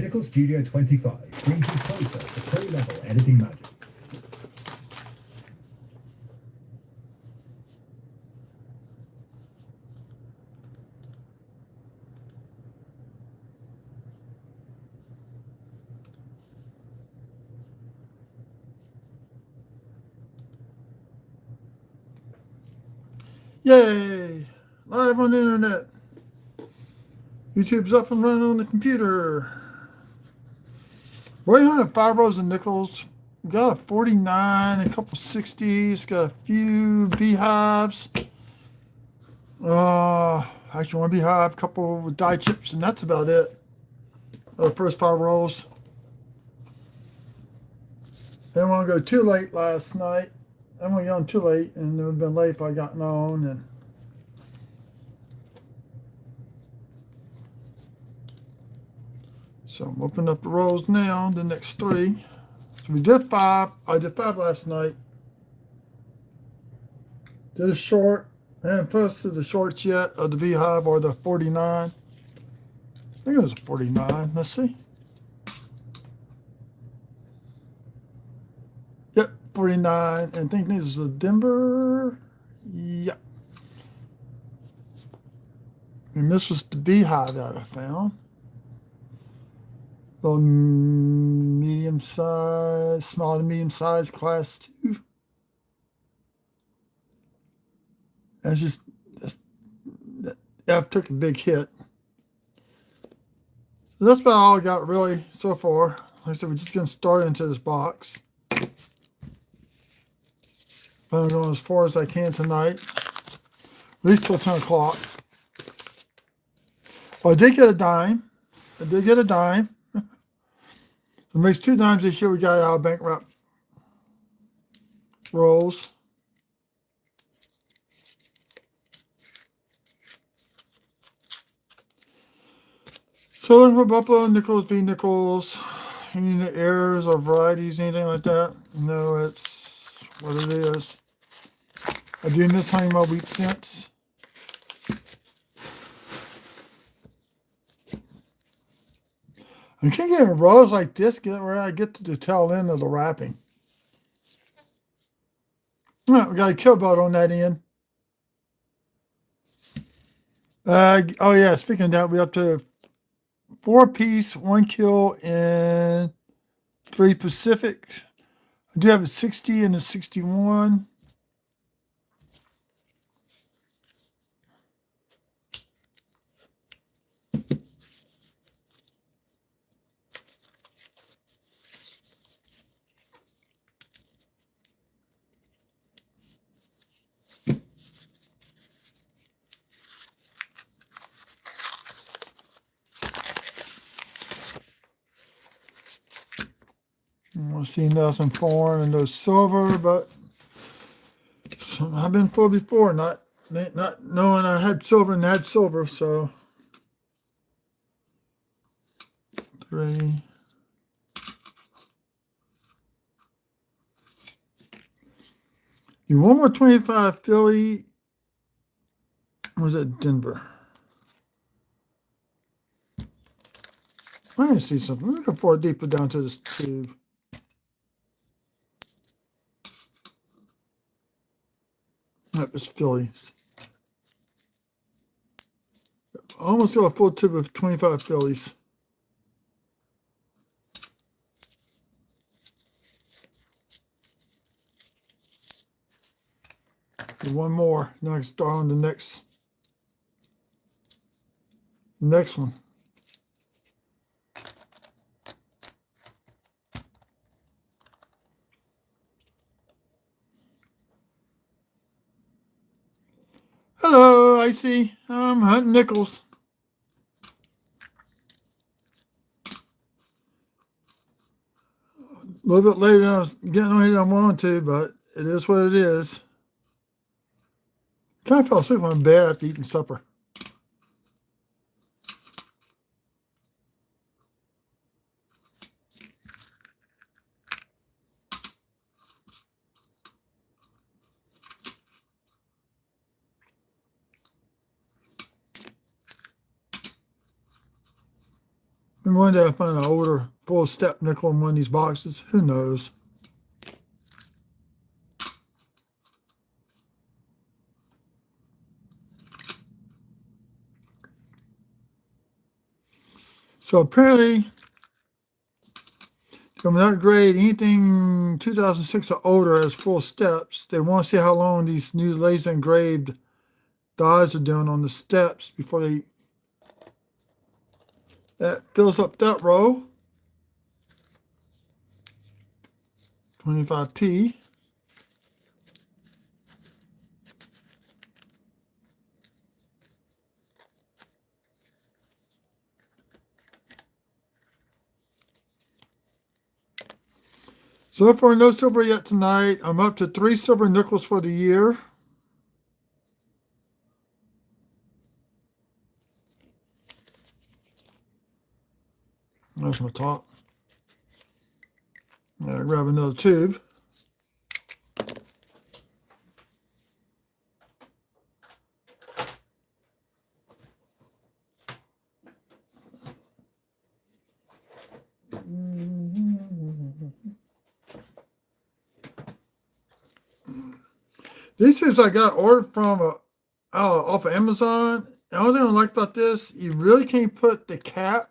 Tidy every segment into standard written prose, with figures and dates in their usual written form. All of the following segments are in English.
Pinnacle Studio 25 brings you closer to pro-level editing magic. Yay! Live on the internet. YouTube's up and running on the computer. Roy Hunt 5 rows of nickels. We got a 49, a couple 60s, got a few beehives. Actually one beehive, a couple with die chips, and that's about it. The first 5 rows. Didn't want to go too late last night. I didn't want to get on too late, and it would have been late if I gotten on. And so I'm opening up the rows now, the next 3. So we did 5. I did 5 last night. Did a short. I haven't posted the shorts yet of the beehive or the 49. I think it was a 49. Let's see. Yep, 49. And I think this is a Denver. Yep. And this was the beehive that I found. Little medium size, small to medium size, class 2. That's just F took a big hit. So that's about all I got really so far. Like I said, we're just getting started into this box. I'm going as far as I can tonight, at least till 10 o'clock. Well, I did get a dime. It makes 2 dimes this year we got out of bank wrap rolls. So looking for Buffalo nickels, B nickels, any errors or varieties, anything like that. No, it's what it is. I do miss hunting my wheat cents. I can't get in rows like this where I get to the tail end of the wrapping. We got a kill boat on that end. Oh yeah, speaking of that, we're up to 4-piece, 1 kill, and 3 Pacific. I do have a 60 and a 61. I see nothing foreign and no silver, but I've been fooled before, not knowing I had silver and had silver, so 3. You one more 25 Philly. Was it Denver? I didn't see something. Let me go 4 deeper down to this tube. That was Phillies. Almost got a full tube of 25 Phillies. And 1 more. Now I can start on the next one. Hello, Icy. I'm hunting nickels. A little bit later than I was getting on here than I wanted to, but it is what it is. Kind of fell asleep on bed after eating supper. And one day I find an older full step nickel in one of these boxes. Who knows? So apparently, from that grade, anything 2006 or older has full steps. They want to see how long these new laser engraved dies are doing on the steps before they. That fills up that row. 25p. So far, no silver yet tonight. I'm up to 3 silver nickels for the year. There's my top. Now grab another tube. These tubes I got ordered from off of Amazon. And all I don't like about this, you really can't put the cap.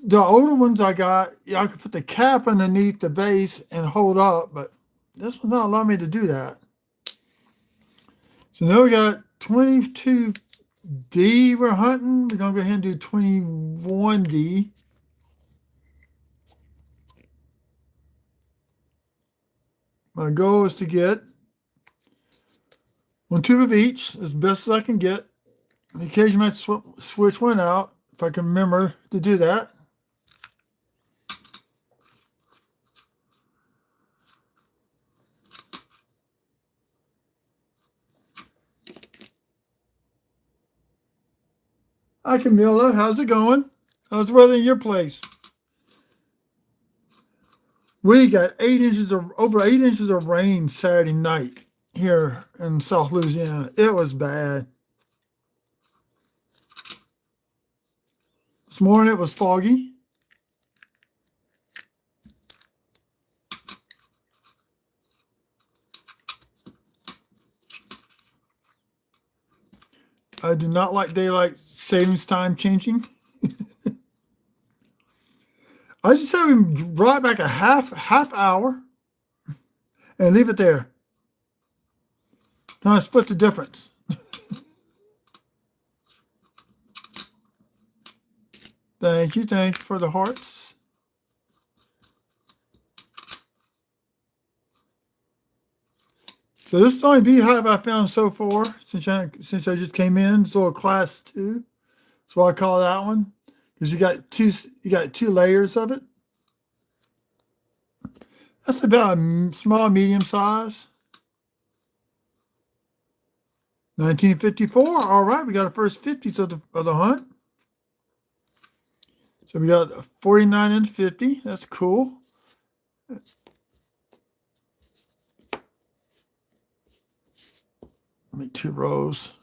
The older ones I got, yeah, I could put the cap underneath the base and hold up, but this one's not allowing me to do that. So now we got 22D we're hunting. We're going to go ahead and do 21D. My goal is to get 1 tube of each, as best as I can get. On occasion, I might switch one out if I can remember to do that. Hi Camilla, how's it going? How's the weather in your place? We got over 8 inches of rain Saturday night here in South Louisiana. It was bad. This morning it was foggy. I do not like daylight savings time changing. I just have him right back a half hour and leave it there. Now I split the difference. Thank you for the hearts. So this is the only beehive I found so far since I just came in. It's a little class 2. So I call that one. Because you got two layers of it. That's about a small, medium size. 1954. All right, we got our first 50s of the hunt. So we got 49 and 50. That's cool. Make 2 rows.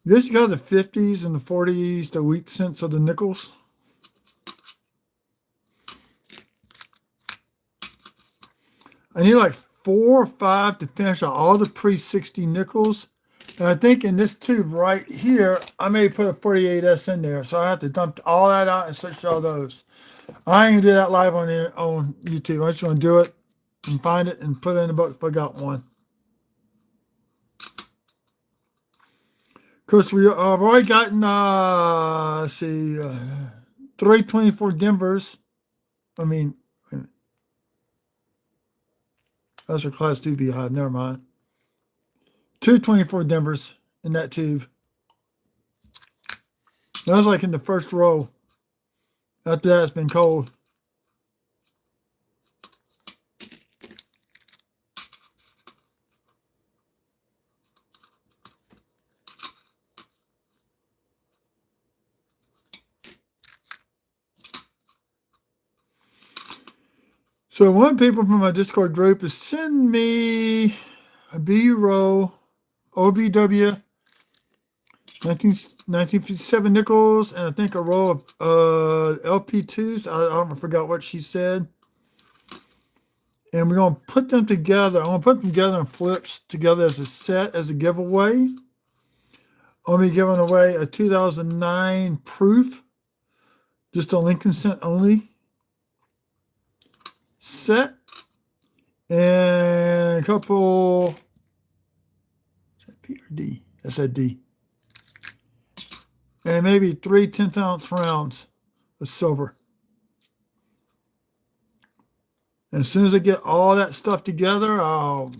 This got the 50s and the 40s, the weak cents of the nickels. I need like 4 or 5 to finish out all the pre-60 nickels. And I think in this tube right here, I may put a 48S in there. So I have to dump all that out and switch all those. I ain't gonna do that live on YouTube. I'm just gonna do it and find it and put it in the book if I got one. Of course, I've already gotten, let's see, 324 Denvers. I mean, that's a class 2 beehive, never mind. 224 Denvers in that tube. That was like in the first row. After that, it's been cold. So one people from my Discord group is send me B row, OBW, 1957 nickels, and I think a row of LP2s. I forgot what she said. And we're going to put them together. I'm going to put them together in flips together as a set, as a giveaway. I'll be giving away a 2009 proof, just a Lincoln Cent only set, and a couple, is that P or D? That's a D. And maybe 3 10th-ounce rounds of silver. And as soon as I get all that stuff together, I'll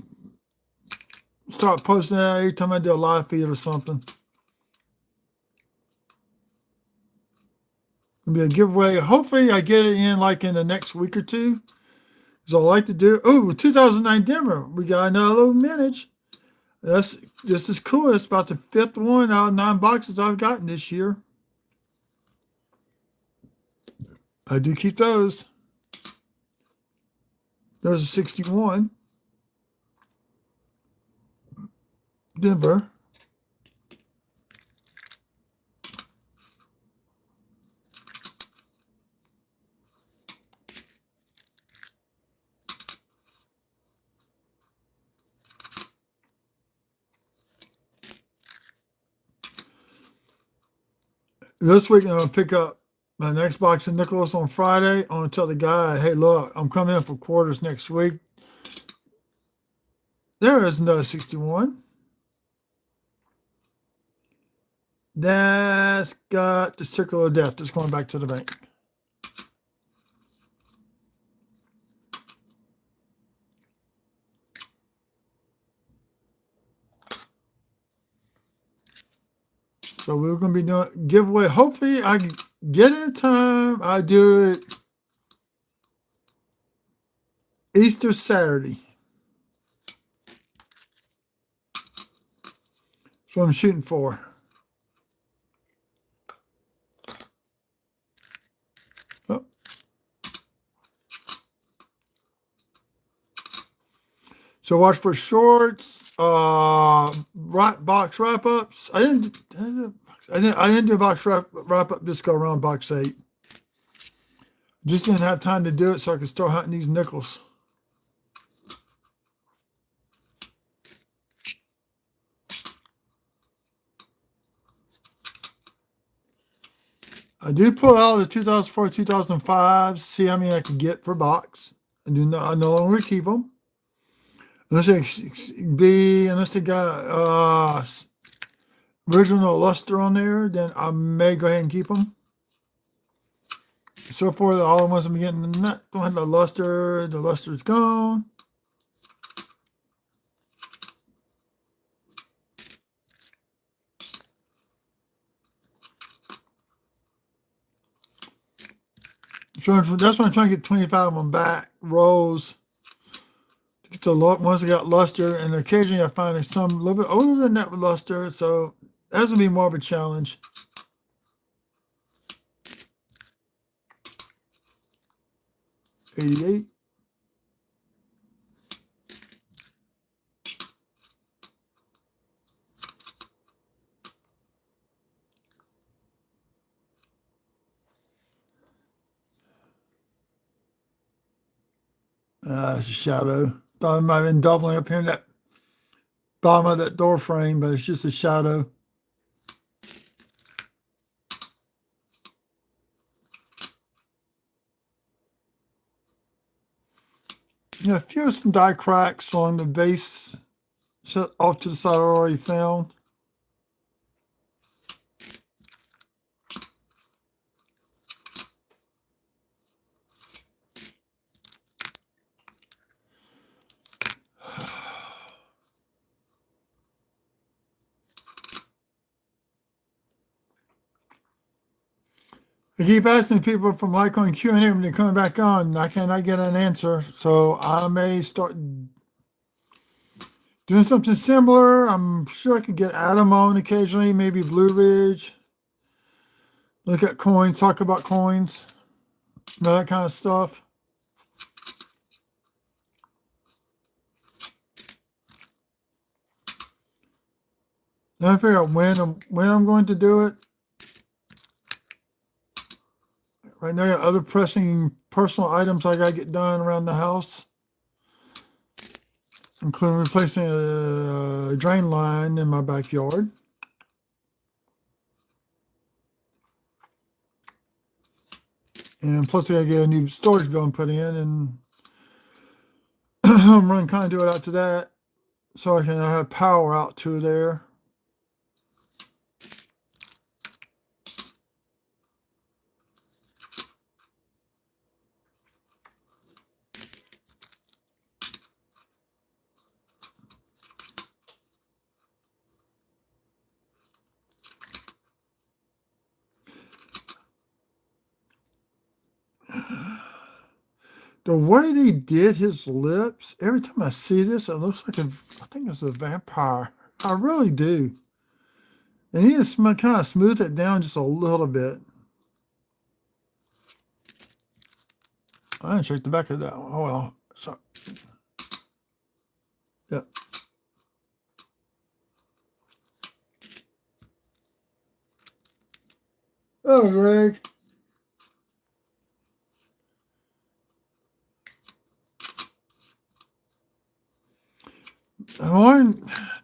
start posting that every time I do a live feed or something. It'll be a giveaway. Hopefully I get it in like in the next week or two. Because I like to do, 2009 Denver. We got another little mintage. This is cool. It's about the 5th one out of 9 boxes I've gotten this year. I do keep those. There's a 61. Denver. This week, I'm going to pick up my next box of nickels on Friday. I'm going to tell the guy, hey, look, I'm coming in for quarters next week. There is another 61. That's got the circle of death that's going back to the bank. So we're going to be doing giveaway. Hopefully I get it in time. I do it Easter Saturday. That's what I'm shooting for. Oh. So watch for shorts, box wrap-ups. I didn't do a box wrap-up this go around box 8. Just didn't have time to do it so I could start hunting these nickels. I do pull out the 2004, 2005, see how many I can get per box. I no longer keep them. Unless they got original luster on there, then I may go ahead and keep them. So far, all the ones I'm getting don't have the luster. The luster's gone. So that's why I'm trying to get 25 of them back, rows, to get the ones that got luster, and occasionally I find some a little bit older than that with luster, so that's going to be more of a challenge. $88. It's a shadow. Thought it might have been doubling up here in that bottom of that door frame, but it's just a shadow. Yeah, a few of some die cracks on the base off to the side I already found. I keep asking people from Litecoin Q&A when they're coming back on. I cannot get an answer, so I may start doing something similar. I'm sure I could get Adam on occasionally, maybe Blue Ridge. Look at coins, talk about coins, that kind of stuff. Then I figure out when I'm going to do it. Right now, I got other pressing personal items I gotta get done around the house, including replacing a drain line in my backyard. And plus, I gotta get a new storage building put in, and I'm running conduit out to that so I can have power out to there. The way they did his lips, every time I see this, it looks like I think it's a vampire. I really do. And he just kind of smooth it down just a little bit. I didn't check the back of that one. Oh well. So, yeah. Oh, Greg.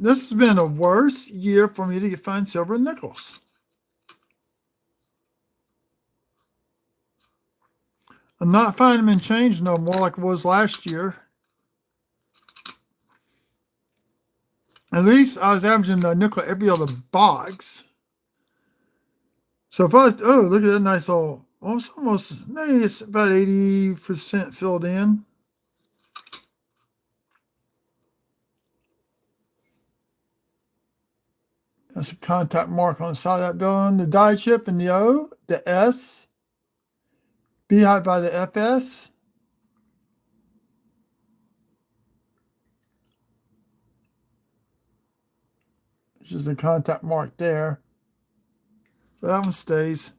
This has been a worse year for me to find silver and nickels. I'm not finding them in change no more like it was last year. At least I was averaging a nickel every other box. So if I was, oh, look at that nice little, almost, maybe it's about 80% filled in. That's a contact mark on the side of that building. The die chip and the O, the S, beehive by the FS. Which is a contact mark there. So that one stays.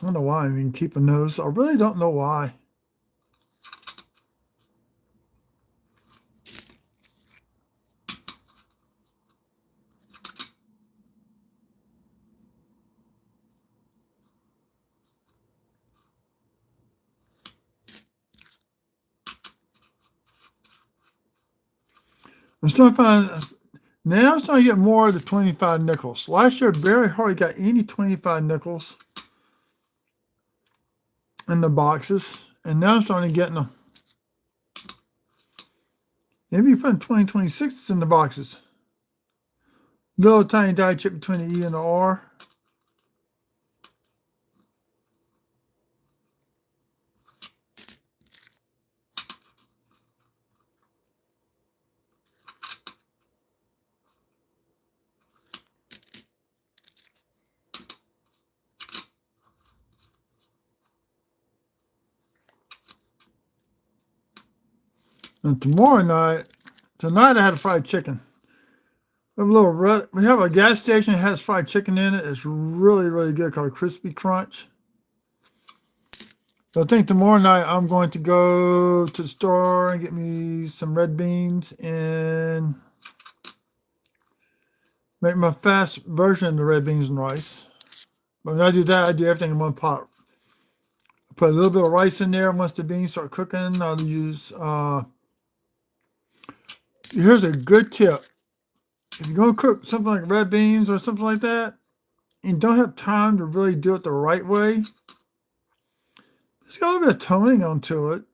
I don't know why I'm even keeping those. I really don't know why. I'm starting to find, now I'm starting to get more of the 25 nickels. Last year, I barely hardly got any 25 nickels in the boxes. And now I'm starting to get them. Maybe you put 2026s in the boxes. Little tiny die chip between the E and the R. And tonight I had fried chicken. We have a gas station that has fried chicken in it. It's really, really good, called Crispy Crunch. So I think tomorrow night I'm going to go to the store and get me some red beans and make my fast version of the red beans and rice. But when I do that, I do everything in one pot. I put a little bit of rice in there. Once the beans start cooking, I'll use... here's a good tip. If you're going to cook something like red beans or something like that, and you don't have time to really do it the right way, there's got a little bit of toning onto it.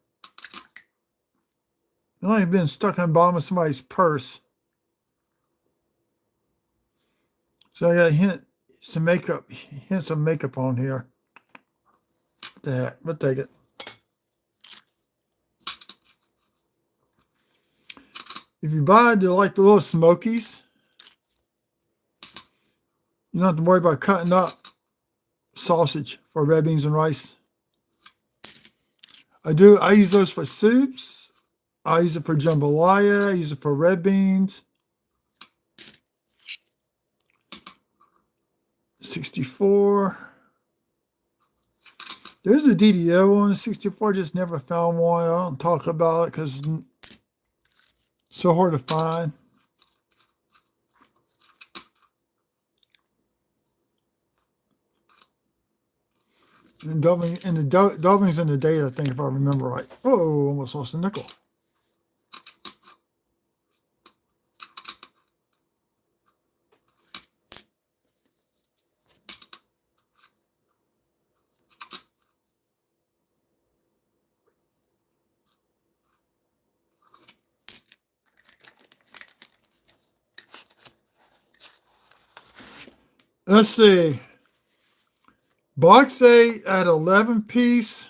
It's like being stuck on the bottom of somebody's purse. So I got to hint some makeup on here. What the heck? We'll take it. If you buy the little Smokies, you don't have to worry about cutting up sausage for red beans and rice. I use those for soups. I use it for jambalaya. I use it for red beans. 64. There's a DDO on 64. Just never found one. I don't talk about it because So hard to find. And doubling in the doublings in the day, I think, if I remember right. Oh, almost lost a nickel. Let's see. Box 8 at 11 piece,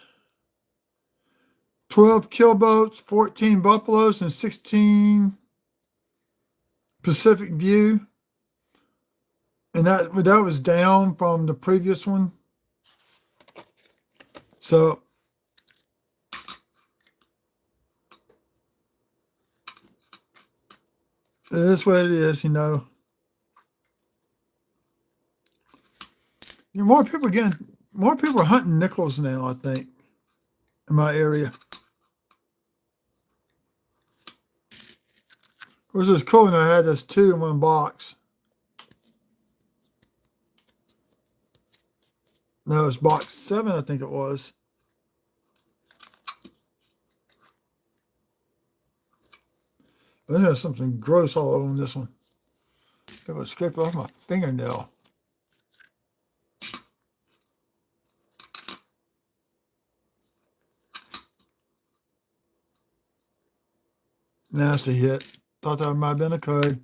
12 killboats, 14 buffaloes, and 16 Pacific View. And that was down from the previous one. So it is what it is, you know. More people are hunting nickels now, I think, in my area. Of course, it was cool when I had this 2 in one box. No, it's box 7, I think it was. But there's something gross all over this one. It was scraped off my fingernail. Nasty hit. Thought that might have been a code.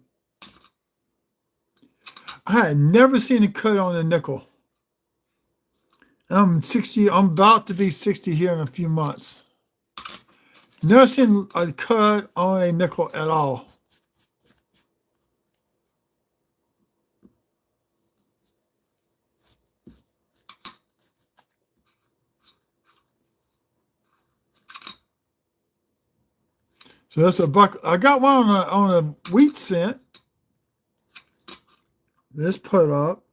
I had never seen a code on a nickel. I'm 60. I'm about to be 60 here in a few months. Never seen a code on a nickel at all. So that's a buck. I got one on a wheat cent. This put up.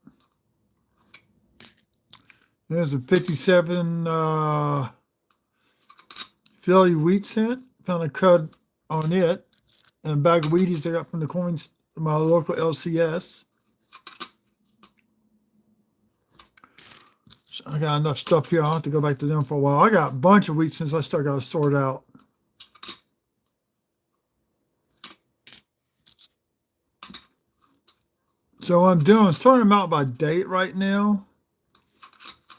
There's a 57 Philly wheat cent. Found a code on it. And a bag of Wheaties I got from the coins, my local LCS. So I got enough stuff here. I'll have to go back to them for a while. I got a bunch of wheat cents I still got to sort out. So what I'm doing is sorting them out by date right now.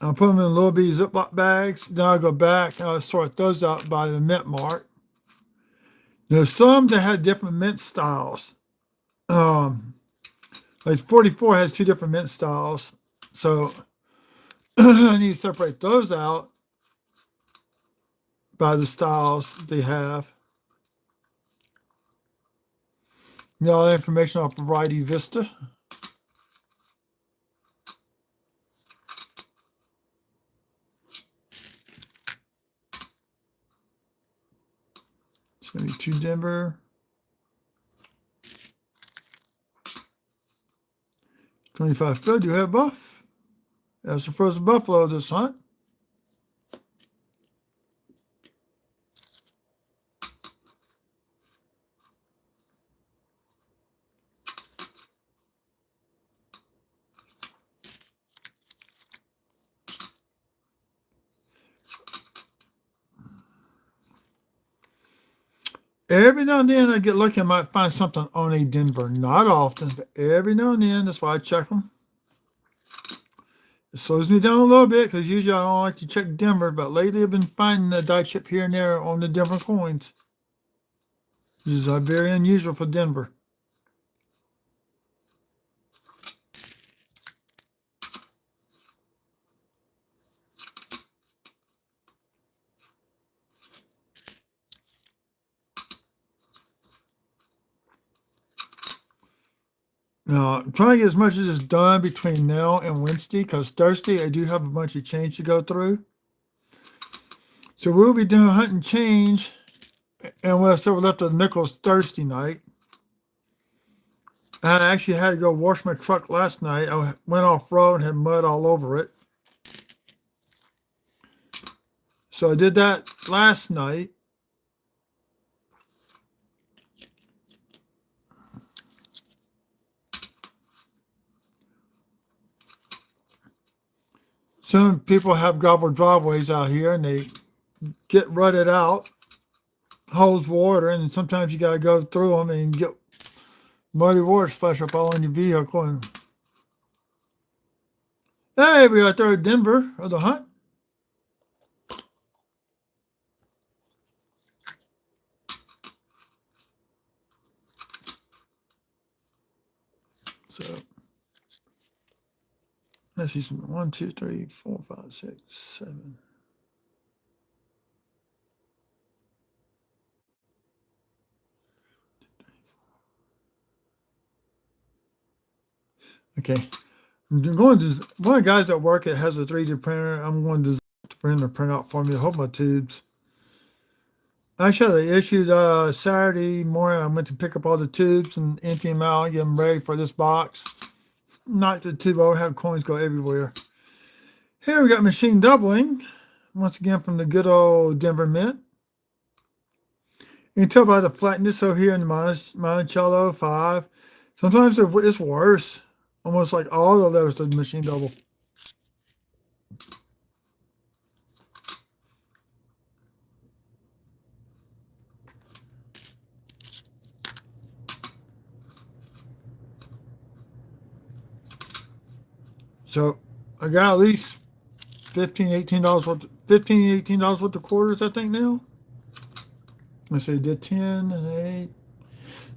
I'll put them in little bitty Ziploc bags. Then I'll go back and I'll sort those out by the mint mark. There's some that had different mint styles. Like 44 has 2 different mint styles. So I need to separate those out by the styles they have. You know, all the information off Variety Vista. It's going to be 2 Denver. 25 Phil, do you have buff? That's the first buffalo this hunt. Every now and then I get lucky, I might find something on a Denver. Not often, but every now and then, that's why I check them. It slows me down a little bit because usually I don't like to check Denver, but lately I've been finding a die chip here and there on the Denver coins. This is very unusual for Denver. Now, I'm trying to get as much of this done between now and Wednesday, because Thursday I do have a bunch of change to go through. So we'll be doing hunt and change, and we're left of the nickels Thursday night. I actually had to go wash my truck last night. I went off-road and had mud all over it. So I did that last night. some people have gravel driveways out here and they get rutted out, holds water, and sometimes you got to go through them and get muddy water splash up all in your vehicle. And hey, we got there at Denver of the hunt. So let's see, 1, 2, 3, 4, 5, 6, 7. Okay, I'm going to one of the guys at work that has a 3D printer. I'm going to print a printout for me to hold my tubes. Actually, they issued Saturday morning. I went to pick up all the tubes and empty them out, get them ready for this box. Knock the tube over, have coins go everywhere. Here we got machine doubling, once again from the good old Denver Mint. You can tell by the flatness over here in the Monticello 5. Sometimes it's worse. Almost like all the letters to the machine double. So I got at least $15, $18 worth, $15, $18 worth of quarters, I think now. Let's say did 10 and 8.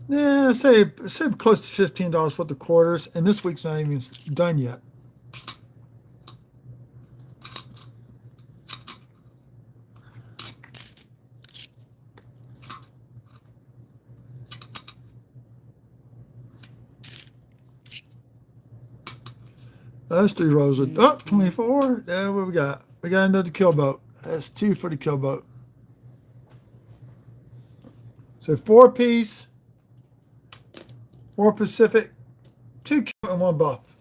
Yeah, say close to $15 worth of quarters, and this week's not even done yet. That's 3 rows of 24. There what we got. We got another kill boat. That's 2 for the kill boat. So 4 piece, 4 Pacific, 2 kill and 1 buff.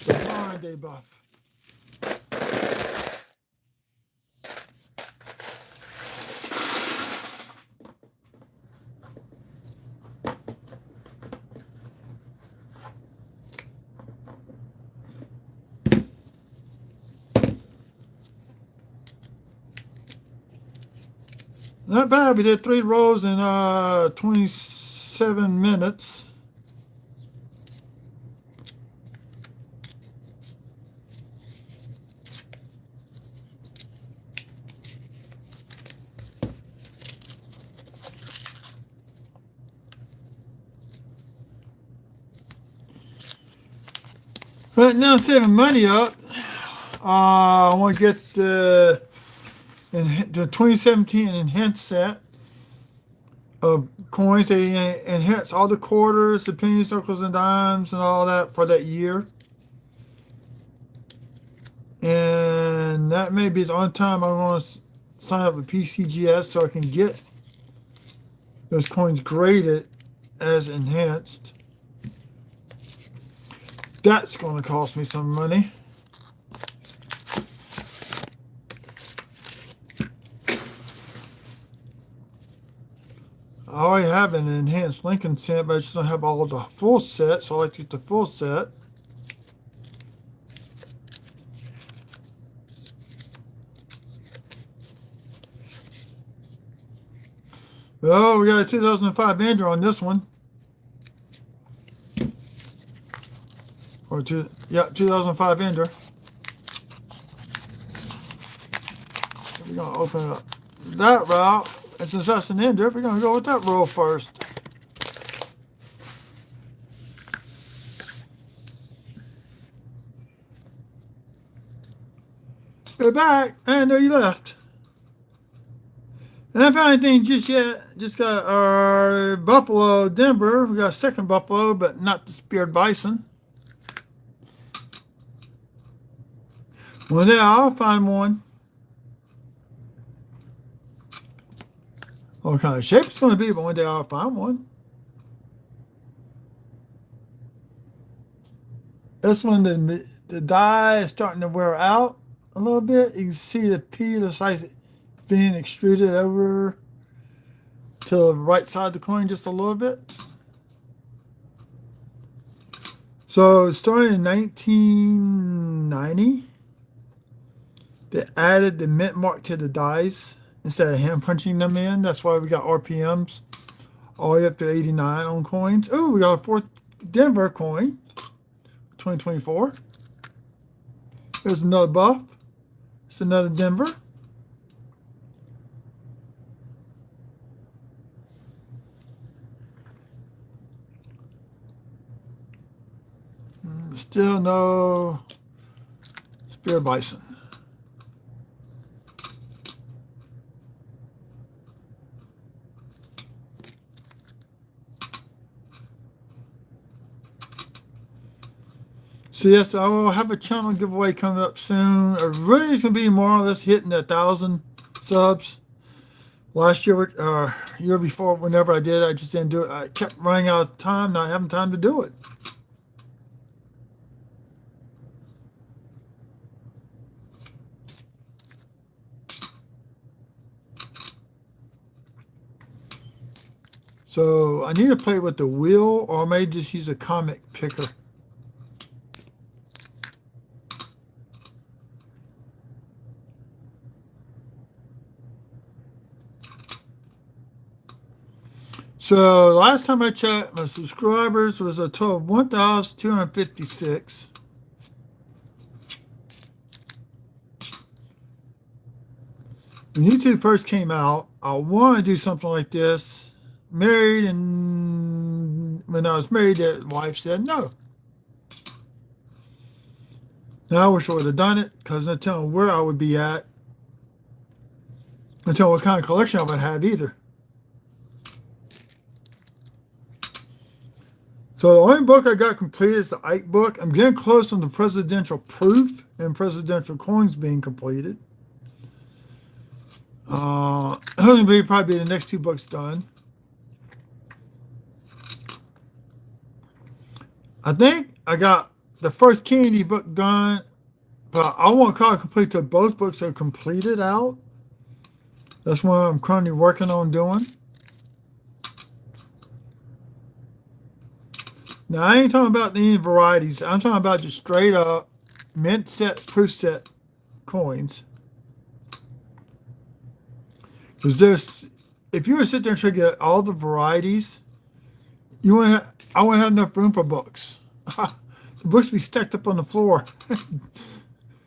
The modern day buff. Not bad. We did 3 rows in 27 minutes. Right now, I'm saving money up. I want to get the 2017 enhanced set of coins. They enhance all the quarters, the pennies, nickels, and dimes, and all that for that year. And that may be the only time I'm going to sign up with PCGS so I can get those coins graded as enhanced. That's going to cost me some money. I already have an enhanced Lincoln set, but I just don't have all of the full set, so I like to get the full set. Oh, we got a 2005 Ender on this one. Or 2005 Ender. We're going to open up that route. And since that's an Ender, we're going to go with that roll first. We're back, and there you left. And I haven't found anything just yet. Just got our Buffalo Denver. We got a second Buffalo, but not the speared bison. One day I'll find one. What kind of shape it's going to be, but one day I'll find one. This one, the dye is starting to wear out a little bit. You can see the P looks like being extruded over to the right side of the coin just a little bit. So starting in 1990, they added the mint mark to the dies instead of hand punching them in. That's why we got RPMs all the way up to 89 on coins. Oh, we got a fourth Denver coin, 2024. There's another buff. It's another Denver. Still no Spear Bison. So yes, I will have a channel giveaway coming up soon. It really is going to be more or less hitting 1,000 subs. Last year, year before, whenever I did, I just didn't do it. I kept running out of time, not having time to do it. So I need to play with the wheel, or I may just use a comic picker. So last time I checked, my subscribers was a total of 1,256. When YouTube first came out, I wanted to do something like this. Married, and when I was married, the wife said no. Now I wish I would have done it, because no telling where I would be at, no telling what kind of collection I would have either. So the only book I got completed is the Ike book. I'm getting close on the Presidential Proof and Presidential Coins being completed. It'll probably be the next 2 books done. I think I got the first Kennedy book done, but I won't call it complete till both books are completed out. That's what I'm currently working on doing. Now, I ain't talking about any varieties. I'm talking about just straight up mint set, proof set coins. Because if you were to sit there and try to get all the varieties, I wouldn't have enough room for books. The books be stacked up on the floor.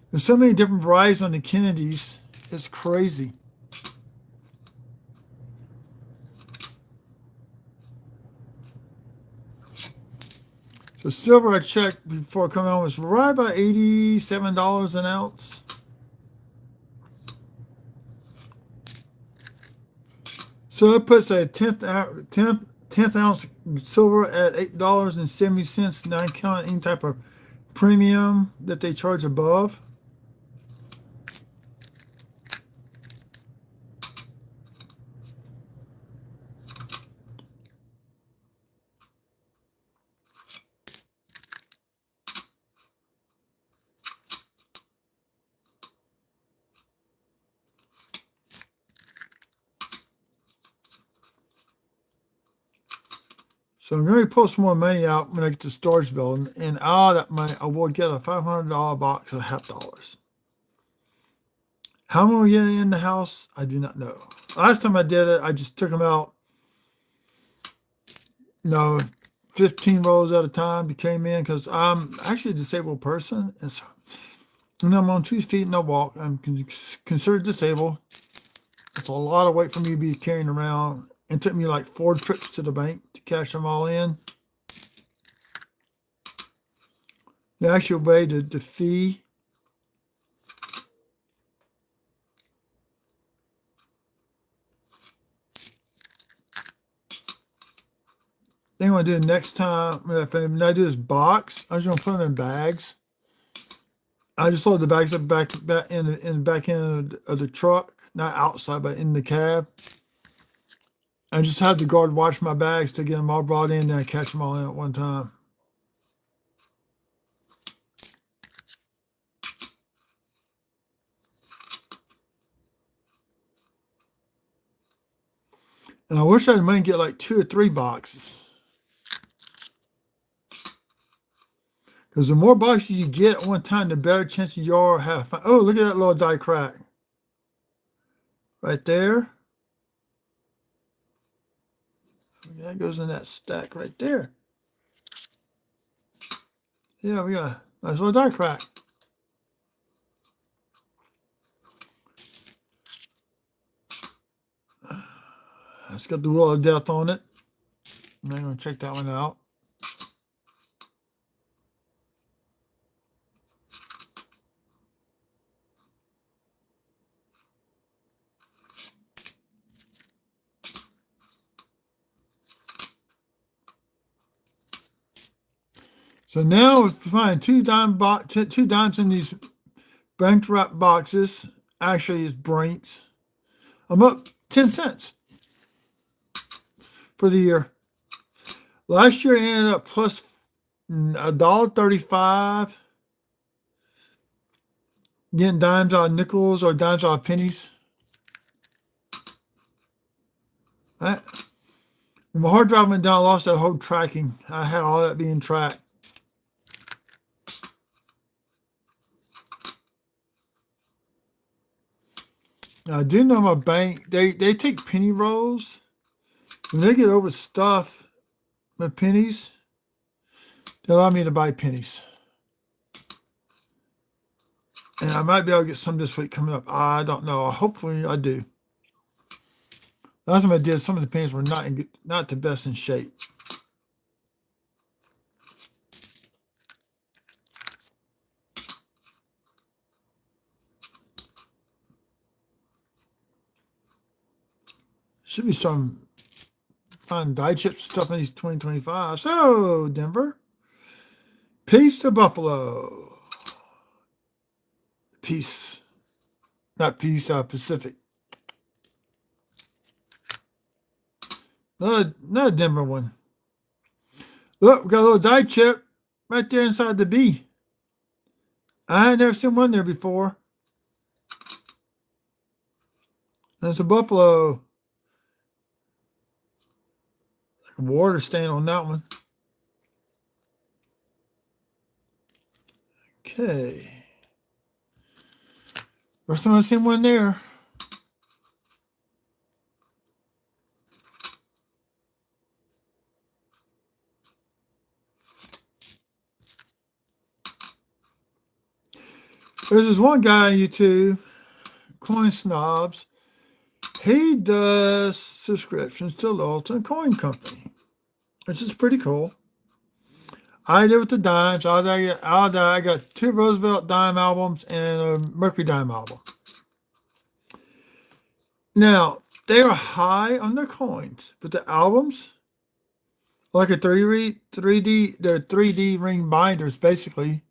There's so many different varieties on the Kennedys. It's crazy. So silver I checked before coming on was right about $87 an ounce. So it puts a 10th ounce silver at $8.70, not counting any type of premium that they charge above. So I'm going to pull some more money out when I get to storage building, and out of that money, I will get a $500 box of $50. How am I going to get it in the house? I do not know. Last time I did it, I just took them out, 15 rolls at a time. They came in because I'm actually a disabled person, and so and I'm on 2 feet and I walk. I'm considered disabled. It's a lot of weight for me to be carrying around. It took me like 4 trips to the bank to cash them all in. The actual way to fee. I think what I do next time, when I do this box, I'm just going to put them in bags. I just load the bags up back in the back end of the truck, not outside, but in the cab. I just have the guard watch my bags to get them all brought in, and I catch them all in at one time. And I wish I might get like 2 or 3 boxes. Because the more boxes you get at one time, the better chances you are have fun. Oh, look at that little die crack. Right there. That goes in that stack right there. Yeah, we got a nice little die crack. It's got the Wheel of Death on it. I'm going to check that one out. So now if you find two dimes in these bank wrap boxes, actually it's Brinks, I'm up 10 cents for the year. Last year I ended up plus $1.35, getting dimes out of nickels or dimes out of pennies. When my hard drive went down, I lost that whole tracking. I had all that being tracked. Now, I do know my bank, they take penny rolls. When they get overstuffed with pennies, they allow me to buy pennies. And I might be able to get some this week coming up. I don't know. Hopefully I do. Last time I did, some of the pennies were not the best in shape. Should be some fun die chips stuff in these 2025. So, Denver. Peace to Buffalo. Peace. Not peace, Pacific. Another Denver one. Look, we got a little die chip right there inside the B. I had never seen one there before. That's a Buffalo. Water stain on that one. Okay. First time I've seen one there. There's this one guy on YouTube, Coin Snobs. He does subscriptions to Littleton Coin Company, which is pretty cool. I did with the dimes. I got 2 Roosevelt dime albums and a Mercury dime album. Now, they are high on their coins, but the albums, like a 3D, they're 3D ring binders, basically.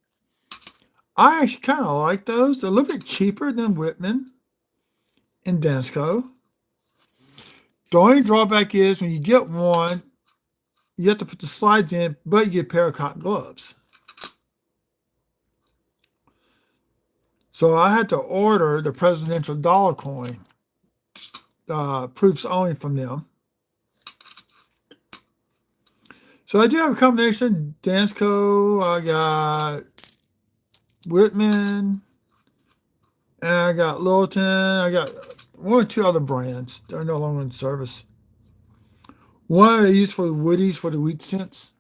I actually kind of like those. They're a little bit cheaper than Whitman and Dansko. The only drawback is when you get one, you have to put the slides in, but you get a pair of cotton gloves. So I had to order the presidential dollar coin, proofs only from them. So I do have a combination. Dansko, I got Whitman, and I got Littleton. I got 1 or 2 other brands. They're no longer in service. One I use for the Woodies for the wheat cents.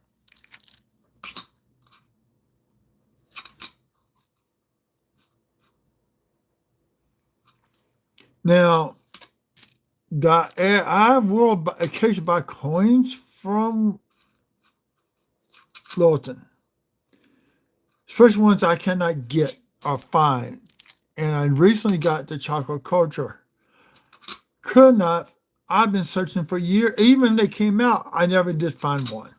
Now, I will occasionally buy coins from Littleton, especially ones I cannot get or find. And I recently got the chocolate culture. Could not. I've been searching for years. Even when they came out, I never did find one.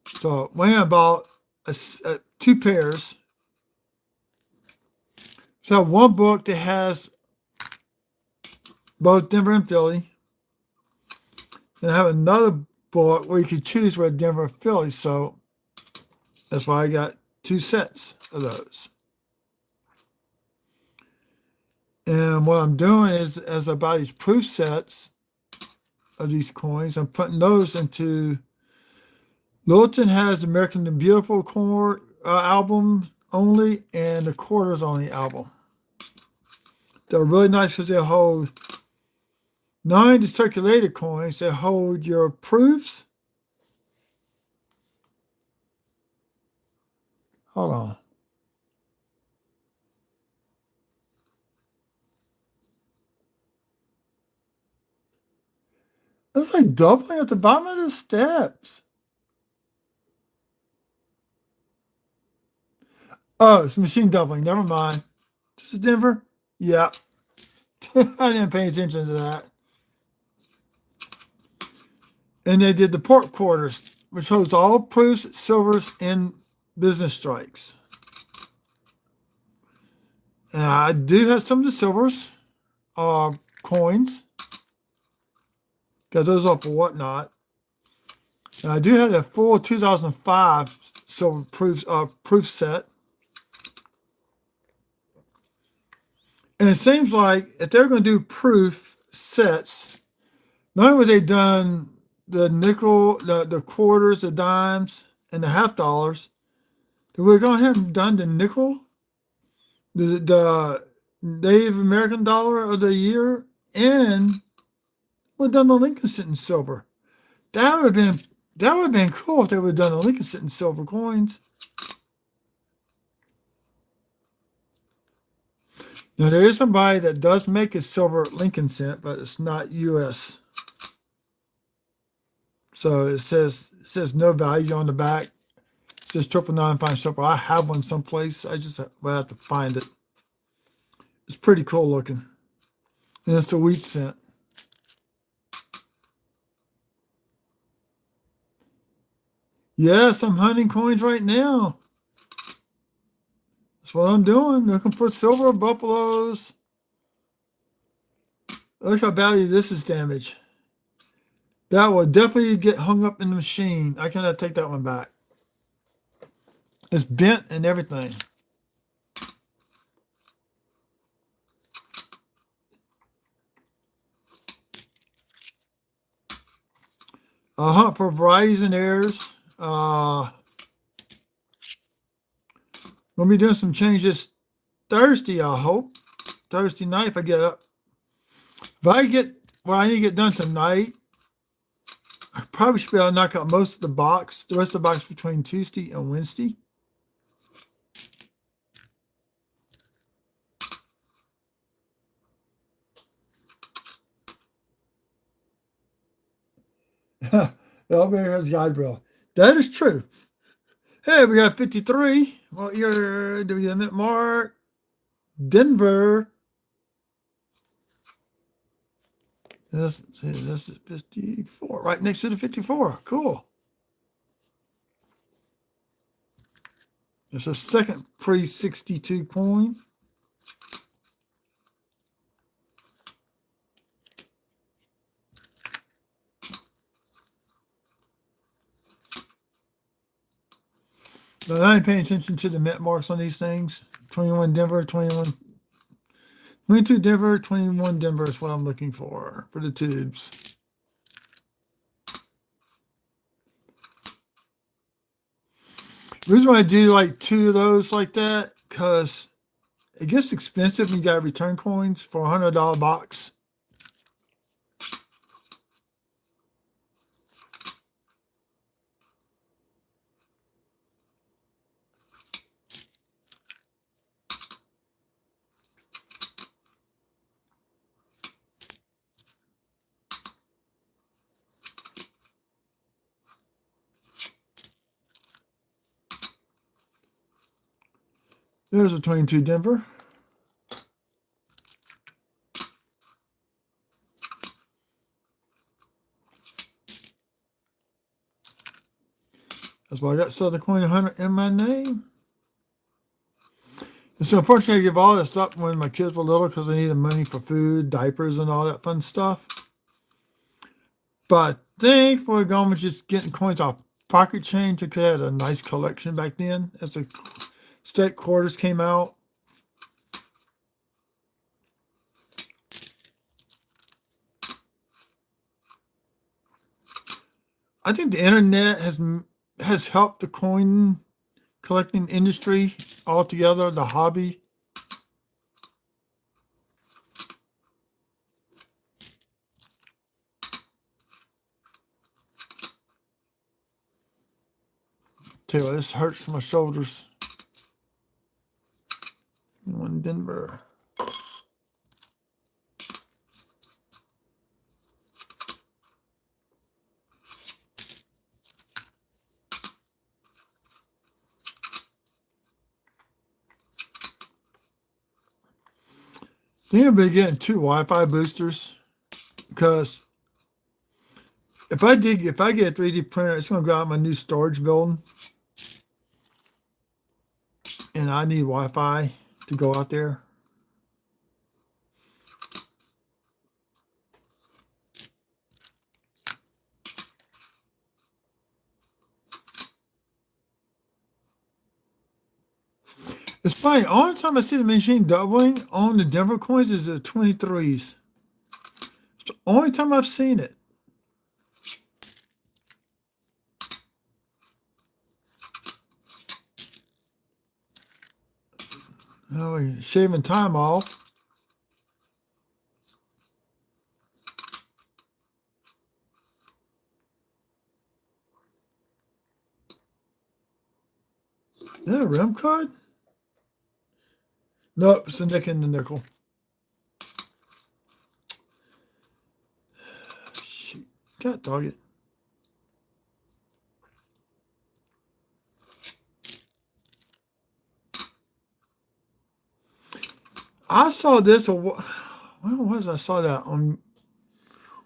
So when I bought 2 pairs. So one book that has both Denver and Philly. And I have another book where you can choose where Denver or Philly. So that's why I got 2 sets of those. And what I'm doing is, as I buy these proof sets of these coins, I'm putting those into Littleton has American the Beautiful core album only and the quarters only album. They're really nice because they hold 9 the circulated coins. They hold your proofs. Hold on. It's like doubling at the bottom of the steps. Oh, it's machine doubling. Never mind. This is Denver? Yeah. I didn't pay attention to that. And they did the port quarters, which holds all proofs, silvers, and business strikes. And I do have some of the silvers, coins. Got those off of Whatnot. And I do have a full 2005 silver proof set. And it seems like if they're going to do proof sets, not only have they done the nickel, the quarters, the dimes, and the half dollars, we're going to have done the nickel, the Native American dollar of the year, and we've done the Lincoln Cent in silver. That would have been cool if they would have done the Lincoln Cent in silver coins. Now there is somebody that does make a silver Lincoln Cent, but it's not U.S. So it says no value on the back. It says 999 fine silver. I have one someplace. I just will have to find it. It's pretty cool looking. And it's the wheat cent. Yes, I'm hunting coins right now. That's what I'm doing. Looking for silver buffaloes. Look how badly this is damaged. That will definitely get hung up in the machine. I cannot take that one back. It's bent and everything. I'll hunt for varieties and errors. Gonna be doing some changes Thursday, I hope. Thursday night if I get up. If I get what I need to get done tonight, I probably should be able to knock out most of the rest of the box between Tuesday and Wednesday. The elevator has guide rail. That is true. Hey, we got 53. What year do we get it? Mark? Denver. This is 54. Right next to the 54. Cool. It's a second pre-62 coin. But I ain't paying attention to the mint marks on these things. 21 Denver, 22 Denver, 21 Denver is what I'm looking for the tubes. The reason why I do like 2 of those like that, because it gets expensive when you got to return coins for a $100 box. There's a 22 Denver. That's why I got Southern Coin 100 in my name. And so unfortunately I give all this up when my kids were little because I needed money for food, diapers, and all that fun stuff. But thankfully, going with just getting coins off pocket change. I could have had a nice collection back then as the state quarters came out. I think the internet has helped the coin collecting industry altogether, the hobby. Tell you what, this hurts my shoulders. One Denver. Think I've been getting 2 Wi-Fi boosters because if I get a 3D printer, it's going to go out my new storage building, and I need Wi-Fi to go out there. It's funny. Only time I see the machine doubling on the Denver coins is the 23s. It's the only time I've seen it. Oh, he's shaving time off. Is that a rim card? Nope, it's a nick and the nickel. Shoot. God dog it. I saw this, when was I saw that? On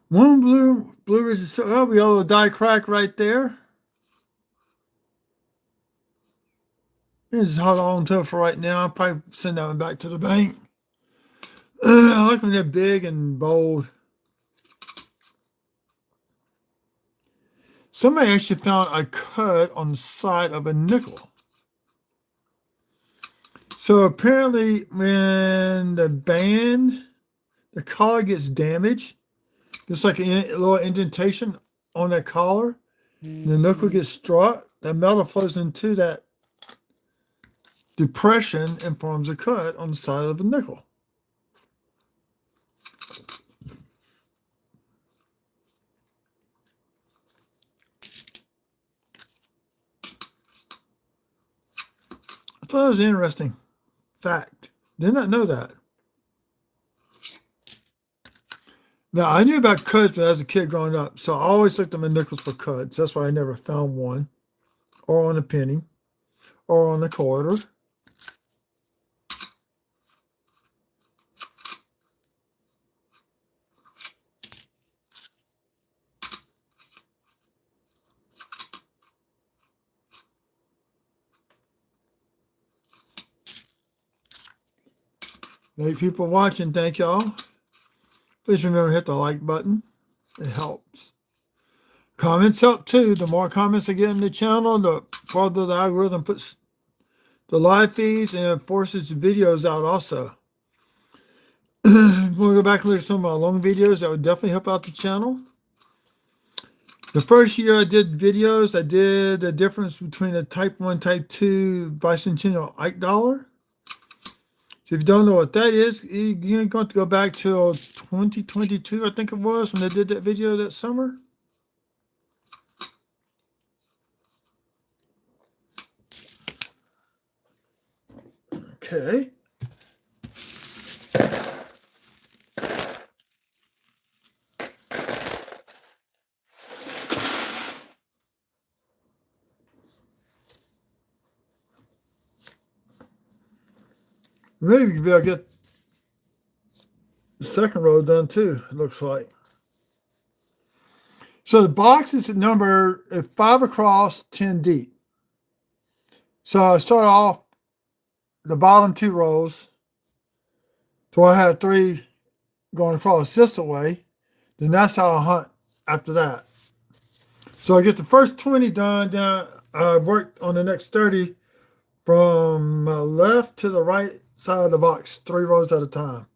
one Blue Ridge, oh, we got a little die crack right there. Just hold on to it for right now. I'll probably send that one back to the bank. I like when they're big and bold. Somebody actually found a cut on the side of a nickel. So apparently when the collar gets damaged, there's like a little indentation on that collar. The nickel gets struck. The metal flows into that depression and forms a cut on the side of a nickel. I thought it was an interesting fact. Did not know that. Now, I knew about cuds when I was a kid growing up, so I always looked at my nickels for cuds. That's why I never found one, or on a penny, or on a quarter. Hey, people watching, thank y'all. Please remember to hit the like button. It helps. Comments help too. The more comments I get in the channel, the farther the algorithm puts the live feeds and forces videos out also. We'll go back and look at some of my long videos. That would definitely help out the channel. The first year I did videos, I did the difference between a Type 1, Type 2 bicentennial Ike dollar. So if you don't know what that is, you're going to go back to 2022, I think it was, when I did that video that summer. Okay. Maybe you'll be able to get the second row done too, it looks like. So the box is number 5 across, 10 deep. So I start off the bottom 2 rows. So I had 3 going across this way. Then that's how I hunt after that. So I get the first 20 done. Then I work on the next 30 from left to the right side of the box, 3 rows at a time.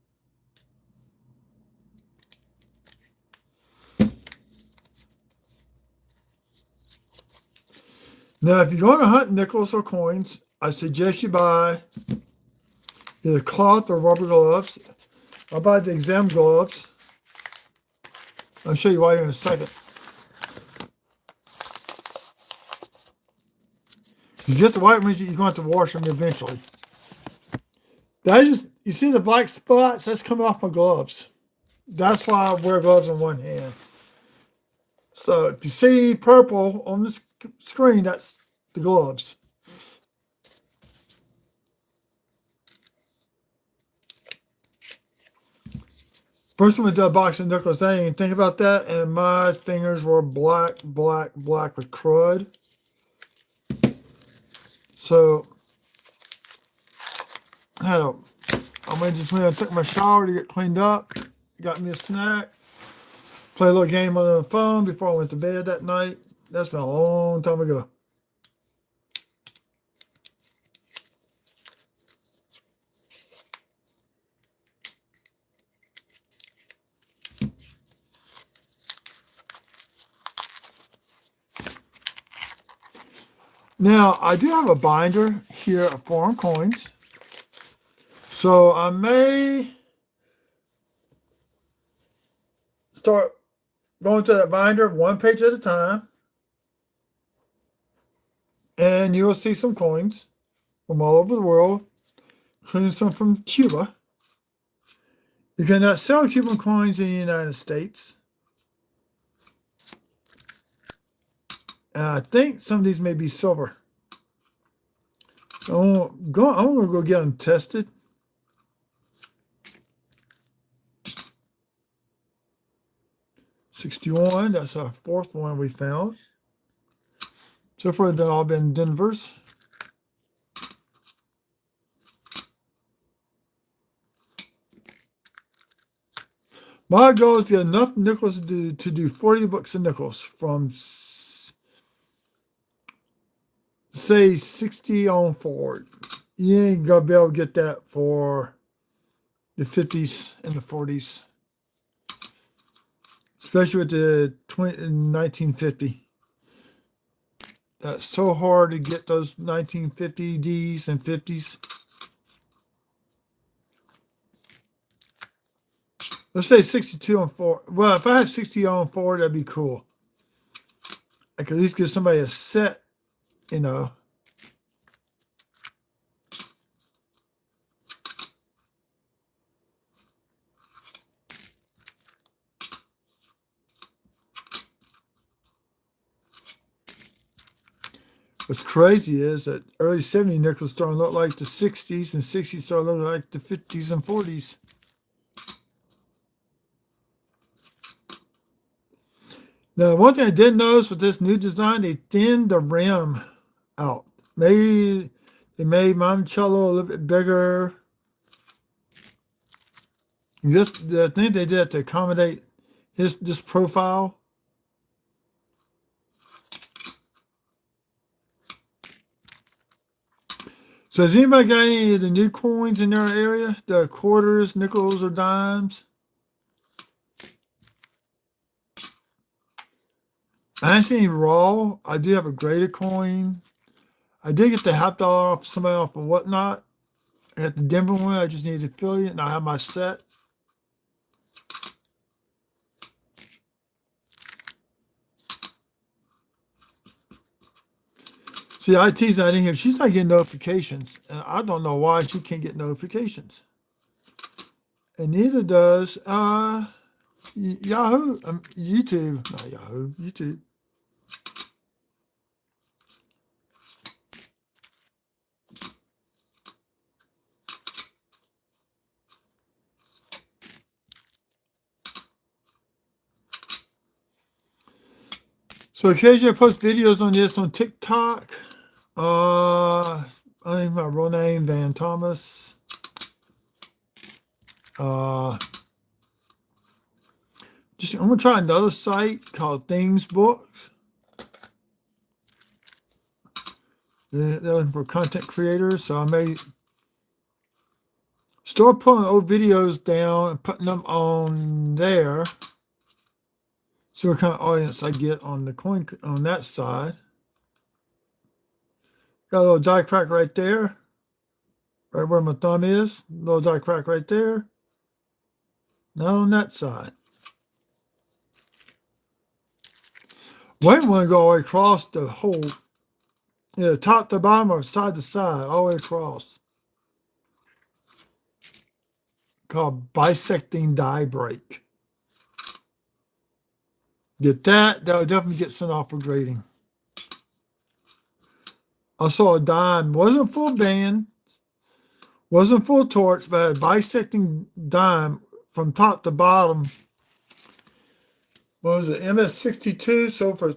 Now, if you're going to hunt nickels or coins, I suggest you buy either cloth or rubber gloves. I'll buy the exam gloves. I'll show you why in a second. You get the white ones, you're going to have to wash them eventually. You see the black spots? That's coming off my gloves. That's why I wear gloves in one hand. So if you see purple on the screen, that's the gloves. First time I did a box of nickels, I didn't even think about that, and my fingers were black with crud. So I just went and took my shower to get cleaned up, got me a snack, play a little game on the phone before I went to bed that night. That's been a long time ago. Now, I do have a binder here of foreign coins. So I may start going to that binder one page at a time. And you'll see some coins from all over the world, including some from Cuba. You cannot sell Cuban coins in the United States. And I think some of these may be silver. I'm going to go get them tested. $61, that's our fourth one we found. So far, they've all been Denver's. My goal is to get enough nickels to do 40 bucks of nickels from, say, 60 on forward. You ain't going to be able to get that for the 50s and the 40s. Especially with the 1950. That's so hard to get those 1950s and 50s. Let's say 62 on 4. Well, if I had 60 on 4, that'd be cool. I could at least give somebody a set, you know. What's crazy is that early 70s nickels starting to look like the 60s, and 60s starting to look like the 50s and 40s. Now, one thing I did notice with this new design, they thinned the rim out. Maybe they made Monticello a little bit bigger. I think they did it to accommodate this profile. So has anybody got any of the new coins in their area? The quarters, nickels, or dimes? I ain't seen any raw. I do have a graded coin. I did get the $50 off somebody off of Whatnot. I got the Denver one. I just needed affiliate, and I have my set. See, I tease that in here. She's not getting notifications, and I don't know why she can't get notifications. And neither does Yahoo, YouTube, not Yahoo, YouTube. So occasionally I post videos on this on TikTok. I think my real name, Van Thomas. I'm gonna try another site called Things Books. They're looking for content creators, so I may start pulling old videos down and putting them on there. See what kind of audience I get on the coin on that side. Got a little die crack right there. Right where my thumb is. Little die crack right there. Not on that side. Might want to go all the way across the whole, top to bottom or side to side, all the way across. Called bisecting die break. Get that, that'll definitely get sent off for grading. I saw a dime, wasn't full band, wasn't full torch, but a bisecting dime from top to bottom. What was it, MS62? So for,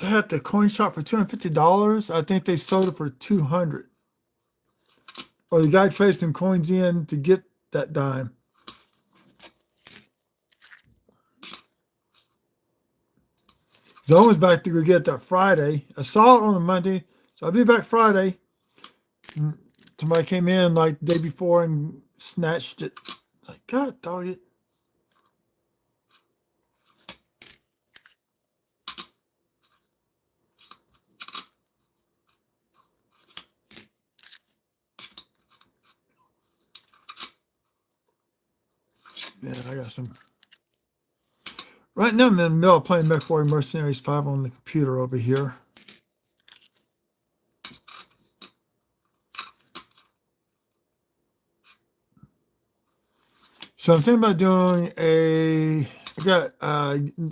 they had the coin shop for $250. I think they sold it for $200. Or the guy traded some coins in to get that dime. So I was back to go get that Friday. I saw it on a Monday, so I'll be back Friday. Somebody came in like the day before and snatched it. Like, God dog it. Yeah, I got some. Right now I'm in the middle of playing MechWarrior Mercenaries 5 on the computer over here. So I'm thinking about doing I got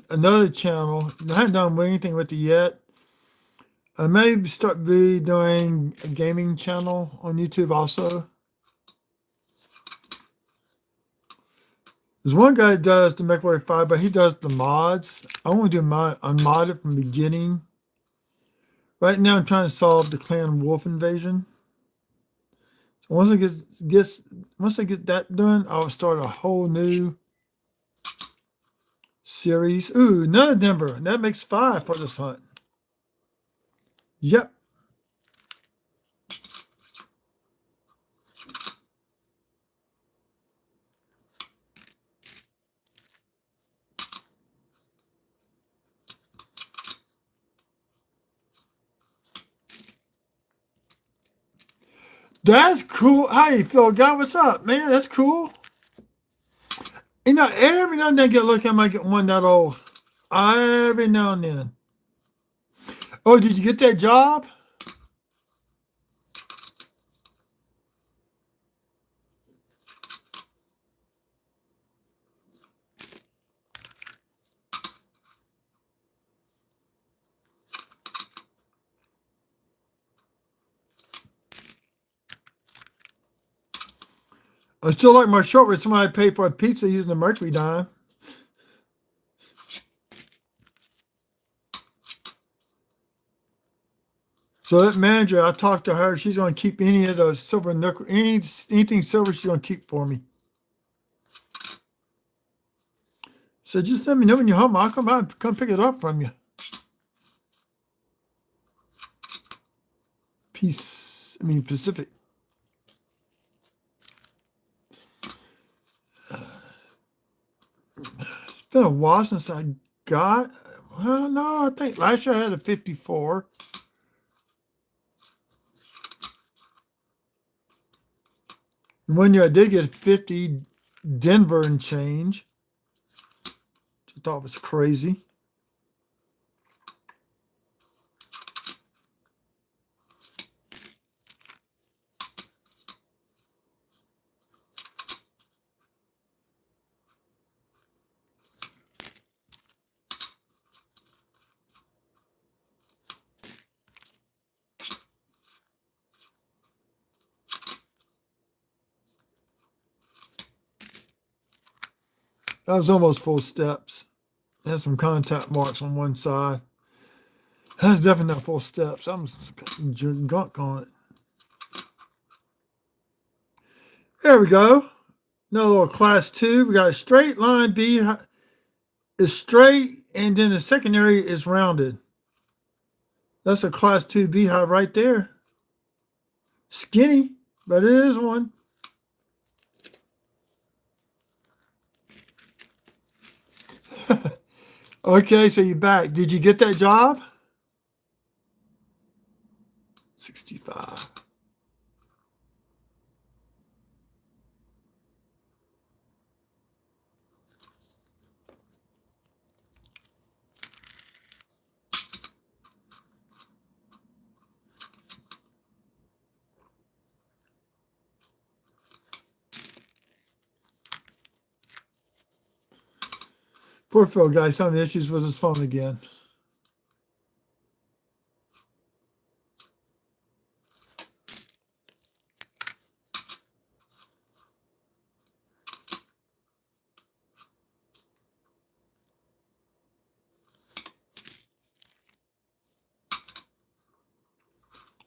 another channel. I haven't done anything with it yet. I may start doing a gaming channel on YouTube also. There's one guy that does the MechWarrior 5, but he does the mods. I want to do mine unmodded from the beginning. Right now I'm trying to solve the Clan Wolf invasion. So once I get that done, I'll start a whole new series. Ooh, another Denver. That makes 5 for this hunt. Yep. That's cool. Hey, Phil, God, what's up, man? That's cool. You know, every now and then I get lucky, I might get one that old. Every now and then. Oh, did you get that job? I still like my shirt with somebody paid for a pizza using the Mercury dime. So that manager, I talked to her. She's going to keep any of those silver nickel, anything silver she's going to keep for me. So just let me know when you're home. I'll come out and come pick it up from you. Pacific. It's been a while since I got, well, no, I think last year I had a 54. One year I did get a 50 Denver and change. I thought was crazy. That was almost full steps. Had some contact marks on one side. That's definitely not full steps. I'm gunk on it. There we go. Another little class 2. We got a straight line B is straight, and then the secondary is rounded. That's a class 2 beehive right there. Skinny, but it is one. Okay, so you're back. Did you get that job? 65. Poor Phil, guys, having issues with his phone again.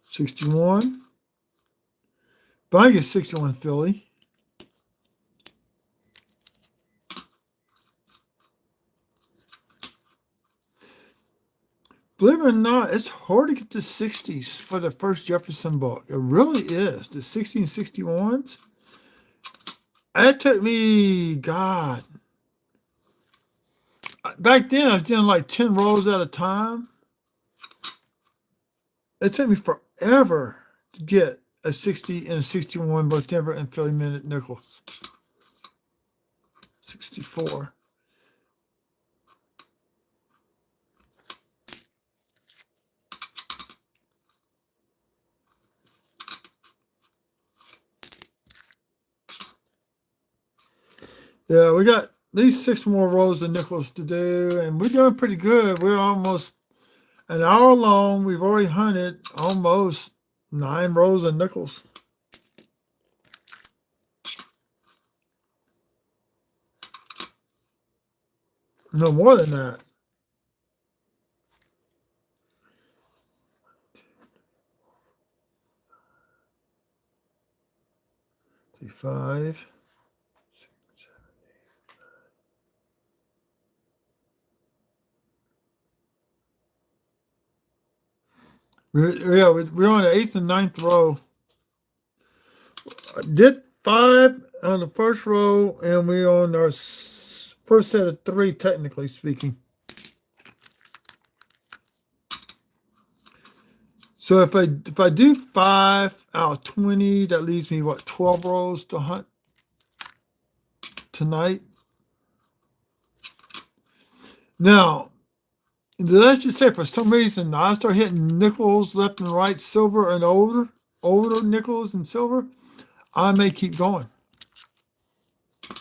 $61. But I get 61 Philly. Believe it or not, it's hard to get the 60s for the first Jefferson book. It really is. The 60 and 61s. That took me, God. Back then, I was doing like 10 rolls at a time. It took me forever to get a 60 and a 61, both Denver and Philly minute nickels. 64. Yeah, we got at least 6 more rows of nickels to do, and we're doing pretty good. We're almost an hour long. We've already hunted almost 9 rows of nickels. No more than that. Five. We're on the 8th and 9th row. I did 5 on the first row, and we're on our first set of 3, technically speaking. So if I do 5 out of 20, that leaves me, what, 12 rows to hunt tonight? Now, let's just say for some reason I start hitting nickels left and right, silver and older nickels and silver, I may keep going.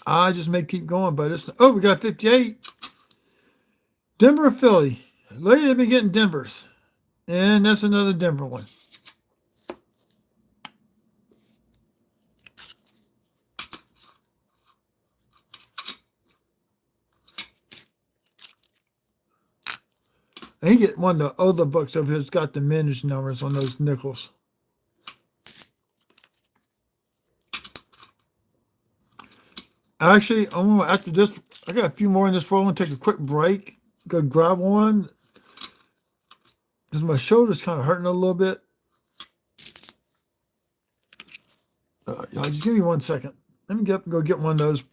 I just may keep going, but it's, oh, we got 58. Denver or Philly. Lately they've been getting Denvers. And that's another Denver one. And he get one of the other books over here that's got the mintage numbers on those nickels. Actually, I'm gonna, after this, I got a few more in this roll. I'm gonna take a quick break. Go grab one. Because my shoulder's kind of hurting a little bit. Y'all just give me 1 second. Let me get up and go get one of those.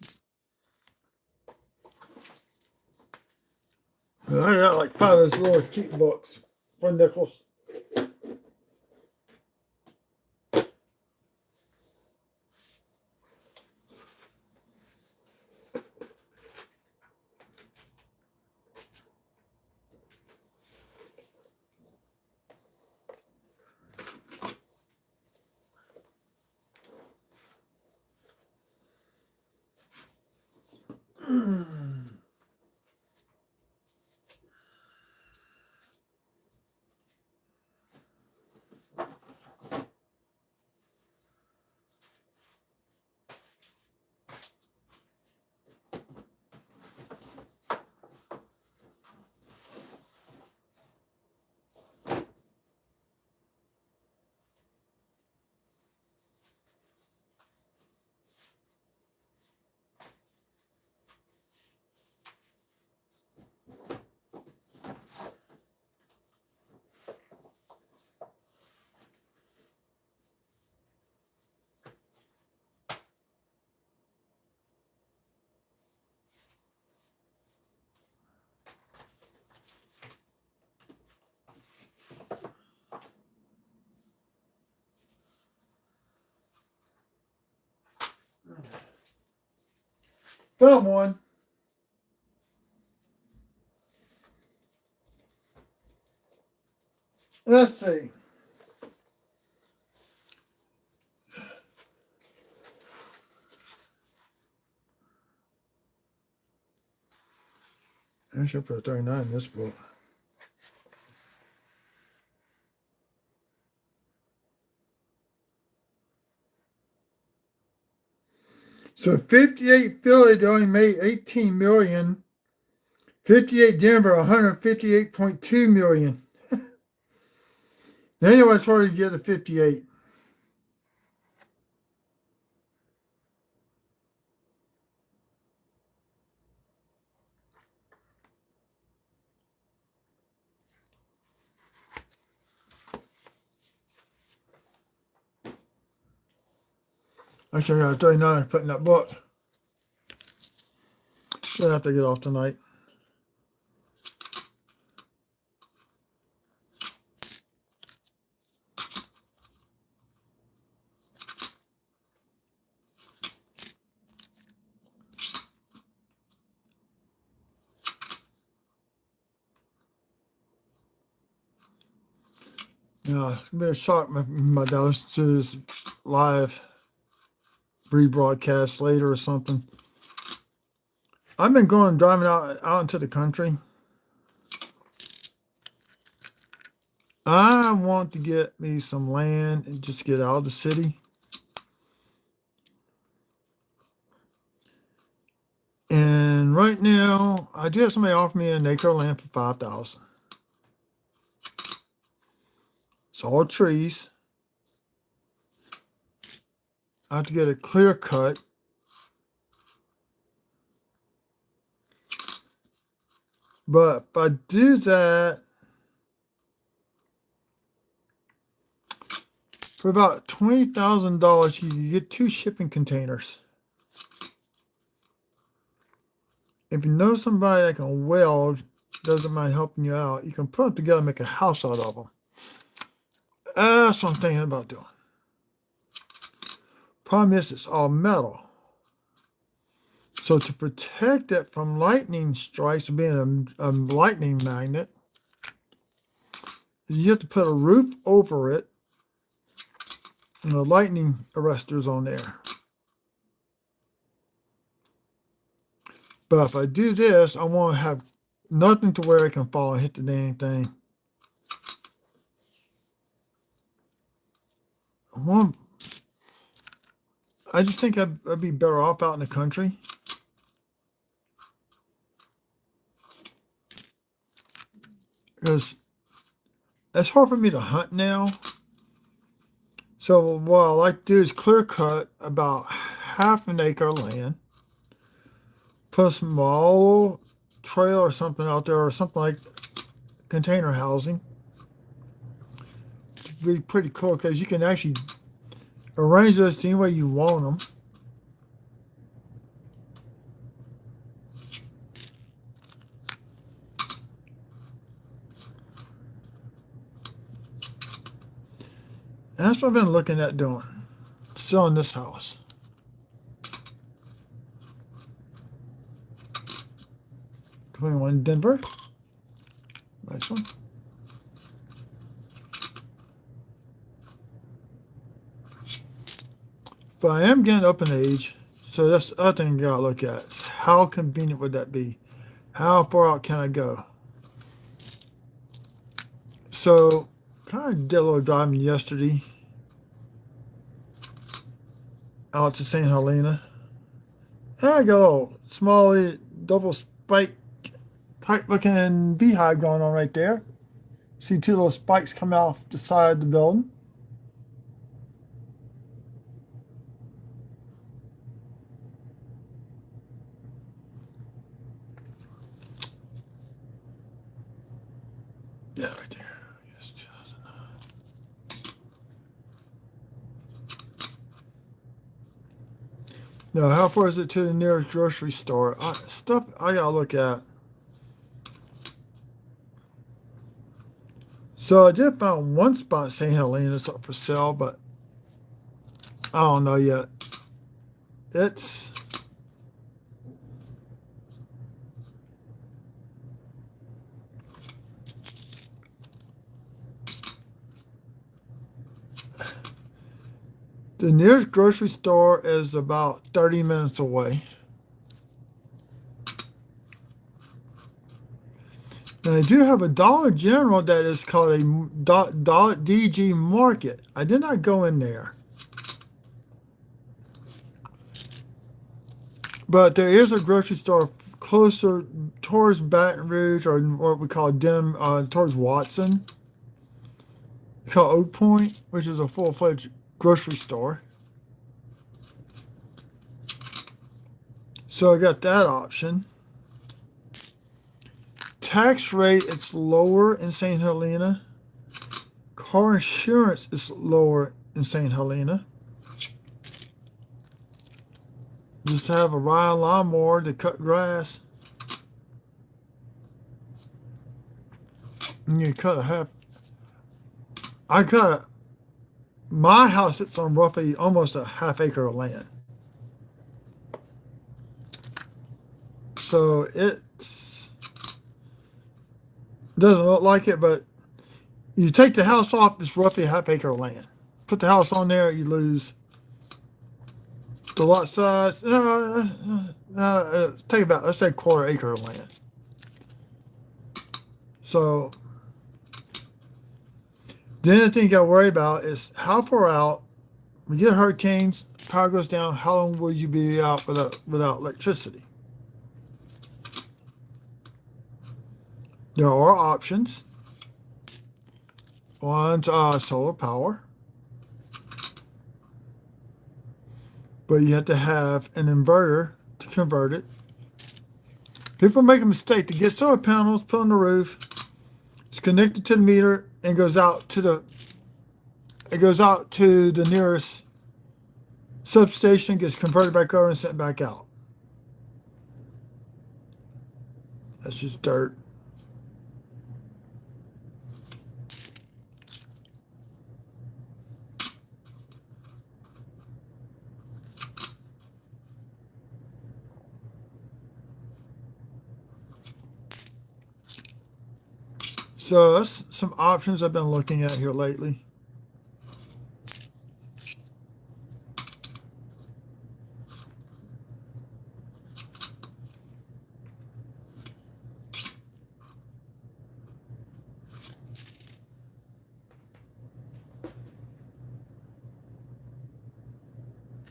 I got like 5 of those little cheap books for nickels. Found one. Let's see. I should put 39 in this book. So 58 Philly, they only made 18 million. 58 Denver, 158.2 million. Anyway, it's hard to get a 58. Actually, I got 39 put in that book. Should have to get off tonight. Yeah, it's gonna be a shock. My dad listens to this live rebroadcast later or something. I've been driving out into the country. I want to get me some land and just get out of the city. And right now, I do have somebody offer me an acre of land for $5,000. It's all trees. I have to get a clear cut. But if I do that, for about $20,000, you can get 2 shipping containers. If you know somebody that can weld, doesn't mind helping you out, you can put them together and make a house out of them. That's what I'm thinking about doing. Problem is, it's all metal. So to protect it from lightning strikes, being a lightning magnet, you have to put a roof over it and the lightning arresters on there. But if I do this, I want to have nothing to where it can fall and hit the dang thing. I just think I'd be better off out in the country. Because it's hard for me to hunt now. So what I like to do is clear cut about half an acre of land. Put a small trail or something out there, or something like container housing. It'd be pretty cool because you can actually arrange those any way you want them. And that's what I've been looking at doing. Selling this house. $21 Denver. Nice one. But I am getting up in age, so that's the other thing you gotta look at. How convenient would that be? How far out can I go? So, kind of did a little driving yesterday out to St. Helena. And I got a small double spike type looking beehive going on right there. See 2 little spikes coming off the side of the building. Yeah, right there. Yes, 2009. Now, how far is it to the nearest grocery store? Stuff I gotta look at. So I did find one spot in St. Helena that's up for sale, but I don't know yet. It's the nearest grocery store is about 30 minutes away. Now, they do have a Dollar General that is called a DG Market. I did not go in there. But there is a grocery store closer towards Baton Rouge, or what we call towards Watson. It's called Oak Point, which is a full-fledged grocery store. So I got that option. Tax rate, it's lower in St. Helena. Car insurance is lower in St. Helena. Just have a Ryan lawnmower to cut grass. And you cut a half. My house sits on roughly almost a half acre of land. So it doesn't look like it, but you take the house off, it's roughly a half acre of land. Put the house on there, you lose the lot size. Take about, let's say, quarter acre of land. So the only thing you got to worry about is how far out. When you get hurricanes, power goes down, how long will you be out without electricity? There are options. One's solar power. But you have to have an inverter to convert it. People make a mistake. To get solar panels put on the roof, it's connected to the meter and goes out to the nearest substation, gets converted back over and sent back out. That's just dirt. So that's some options I've been looking at here lately.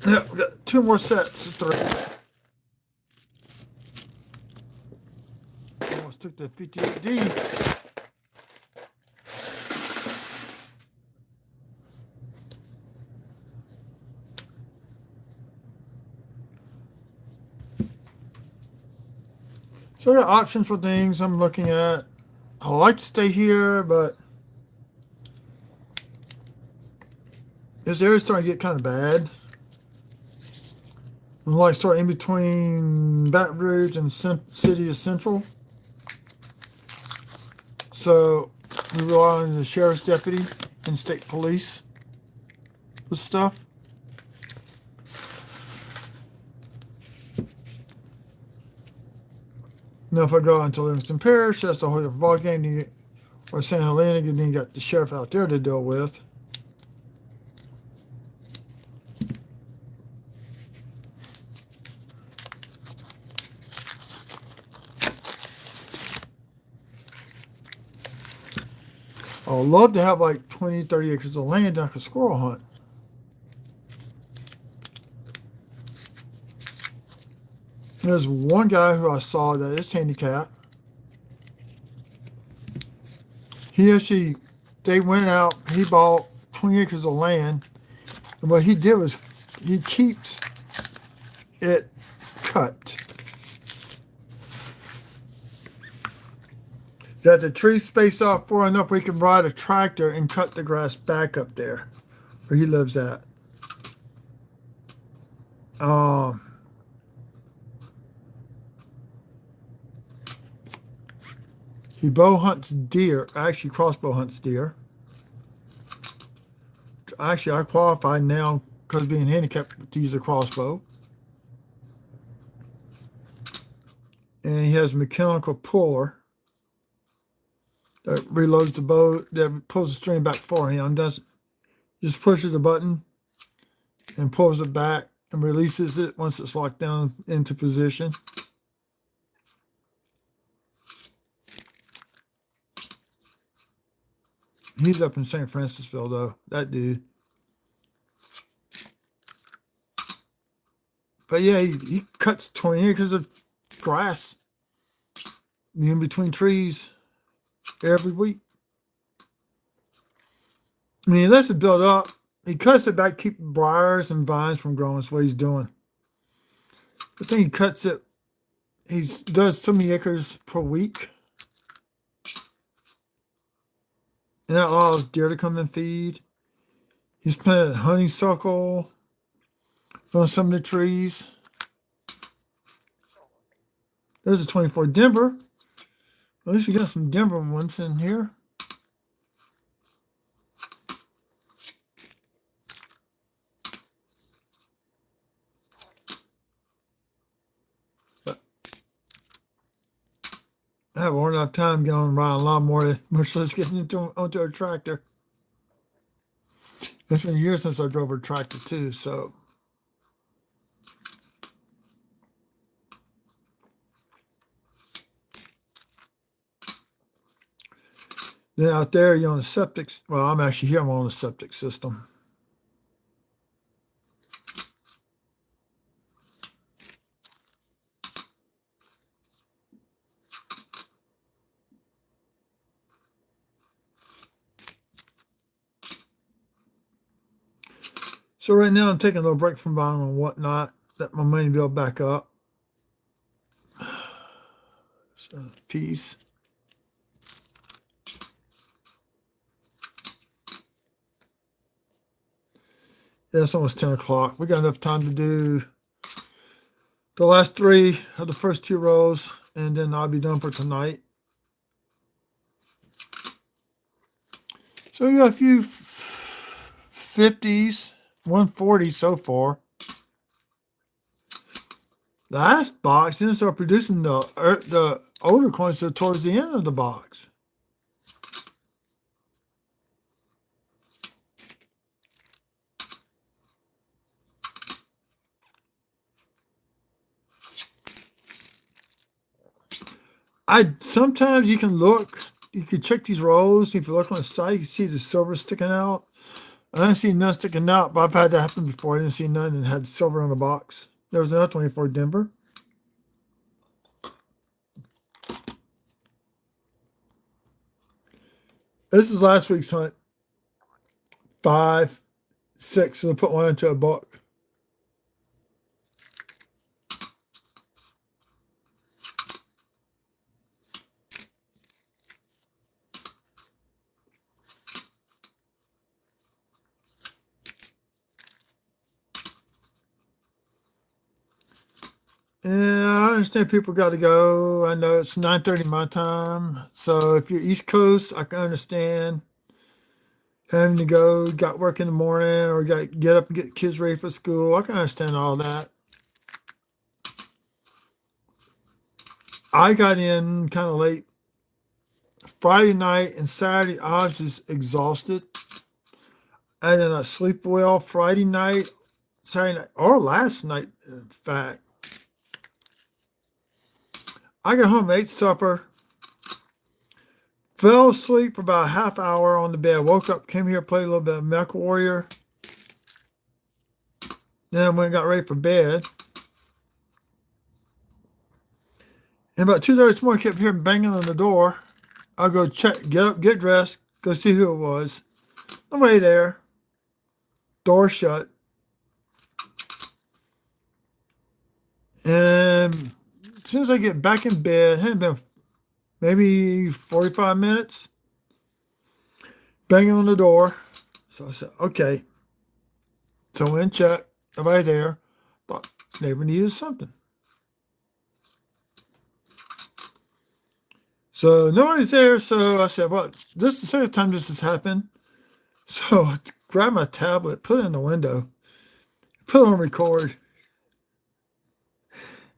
Yeah, we got 2 more sets of 3. Almost took the 58D. So I got options for things I'm looking at. I like to stay here, but this area's starting to get kind of bad. I'm like sort of in between Baton Rouge and City of Central. So we rely on the sheriff's deputy and state police with stuff. Now, if I go out into Livingston Parish, that's the whole different ballgame. Or St. Helena, then you got the sheriff out there to deal with. I would love to have like 20, 30 acres of land I could squirrel hunt. There's one guy who I saw that is handicapped. They went out, he bought 20 acres of land, and what he did was he keeps it cut. That the trees space off far enough we can ride a tractor and cut the grass back up there where he lives at. He bow hunts deer, actually crossbow hunts deer. Actually, I qualify now because being handicapped to use a crossbow. And he has a mechanical puller that reloads the bow, that pulls the string back for him. Just pushes the button and pulls it back and releases it once it's locked down into position. He's up in St. Francisville, though, that dude. But yeah, he cuts 20 acres of grass in between trees every week. I mean, he lets it build up. He cuts it back, keep briars and vines from growing. That's what he's doing. But then he cuts it. He does so many acres per week. And that allows deer to come and feed. He's planted honeysuckle on some of the trees. There's a 24 Denver. At least we got some Denver ones in here. I have more enough time going around a lot more, much less getting onto a tractor. It's been years since I drove a tractor too, so. Then out there, you're on the septic. Well, I'm actually here. I'm on the septic system. So right now I'm taking a little break from buying and whatnot. Let my money build back up. So, peace. Yeah, it's almost 10 o'clock. We got enough time to do the last 3 of the first 2 rows, and then I'll be done for tonight. So we got a few 50s. 140 so far. The last box didn't start producing the older coins until towards the end of the box. Sometimes you can look, you can check these rolls. If you look on the side, you can see the silver sticking out. I didn't see none sticking out, but I've had that happen before. I didn't see none and had silver on the box. There was another 24 Denver. This is last week's hunt. 5, 6, so I put one into a book. Yeah, I understand people got to go. I know it's 9:30 my time. So if you're East Coast, I can understand having to go, got work in the morning, or got to get up and get kids ready for school. I can understand all that. I got in kind of late Friday night and Saturday. I was just exhausted. I did not sleep well Friday night, Saturday night, or last night, in fact. I got home, ate supper, fell asleep for about a half hour on the bed, woke up, came here, played a little bit of Mech Warrior. Then I went and got ready for bed. And about 2:30 this morning, I kept hearing banging on the door. I'll go check, get up, get dressed, go see who it was. Nobody there. Door shut. And as soon as I get back in bed, it hadn't been maybe 45 minutes, banging on the door. So I said, okay. So I went and checked. Nobody there. Thought neighbor needed something. So nobody's there. So I said, well, this is the second time this has happened. So I grabbed my tablet, put it in the window, put it on record.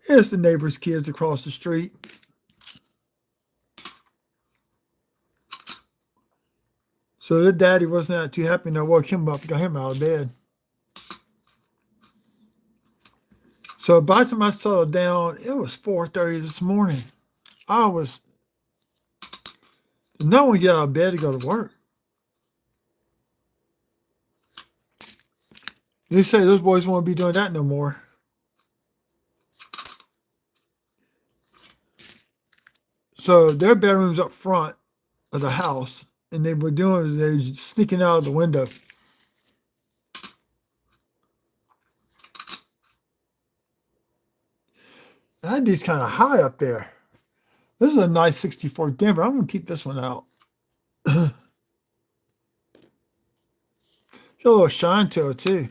It's the neighbor's kids across the street. So their daddy wasn't that too happy, and I woke him up, got him out of bed. So by the time I settled down, it was 4:30 this morning. No one get out of bed to go to work. They say those boys won't be doing that no more. So their bedroom's up front of the house, and they were doing they were sneaking out of the window. I had these kind of high up there. This is a nice 64 Denver. I'm gonna keep this one out. Got a little shine to it too.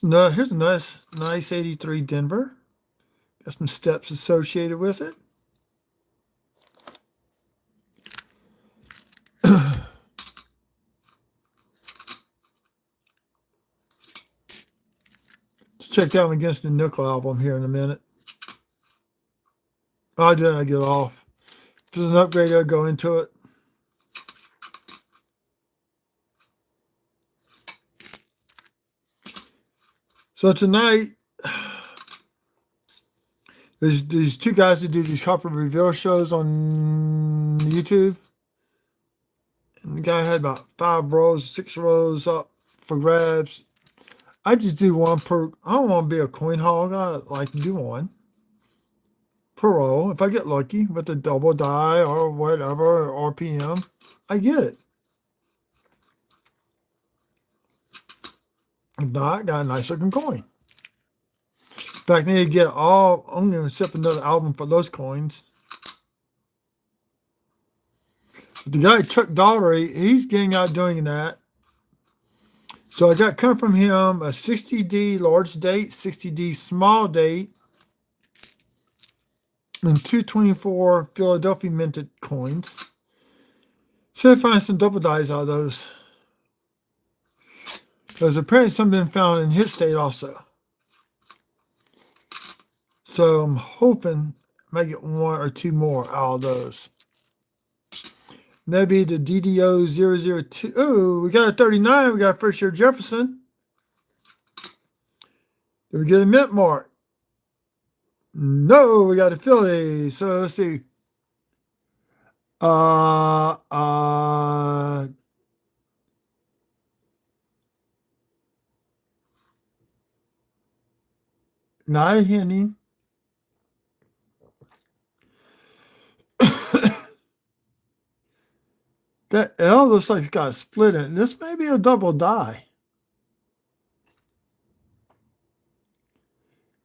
No, here's a nice 83 Denver. Got some steps associated with it. Let's check that one against the nickel album here in a minute. Oh, did I get off? If there's an upgrade, I'll go into it. So tonight, there's these two guys that do these copper reveal shows on YouTube. And the guy had about 5 rows, 6 rows up for grabs. I just do one per. I don't want to be a coin hog. I like to do one per roll. If I get lucky with a double die or whatever, or RPM, I get it. If not, I got a nice looking coin. In fact, I need to get all. I'm going to set up another album for those coins. The guy Chuck Daugherty, he's getting out doing that. So I got come from him a 60D large date, 60D small date, and 224 Philadelphia minted coins. So I find some double dies out of those. Because apparently some have been found in his state also. So I'm hoping I might get 1 or 2 more out of those. That'd be the DDO 002. Oh, we got a 39. We got a first year Jefferson. Did we get a mint mark? No, we got a Philly. So let's see. Not a Henning. That L looks like it's got a split in it. This may be a double die.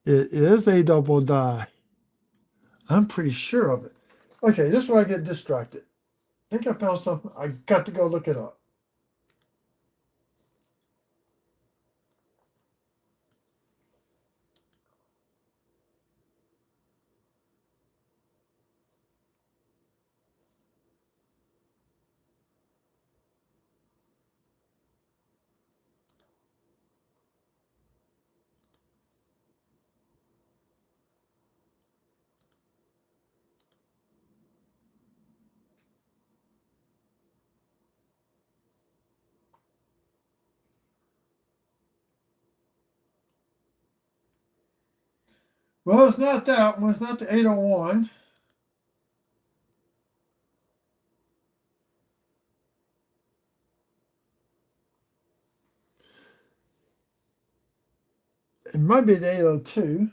It is a double die. I'm pretty sure of it. Okay, this is where I get distracted. I think I found something. I got to go look it up. Well, it's not that one. It's not the 801. It might be the 802.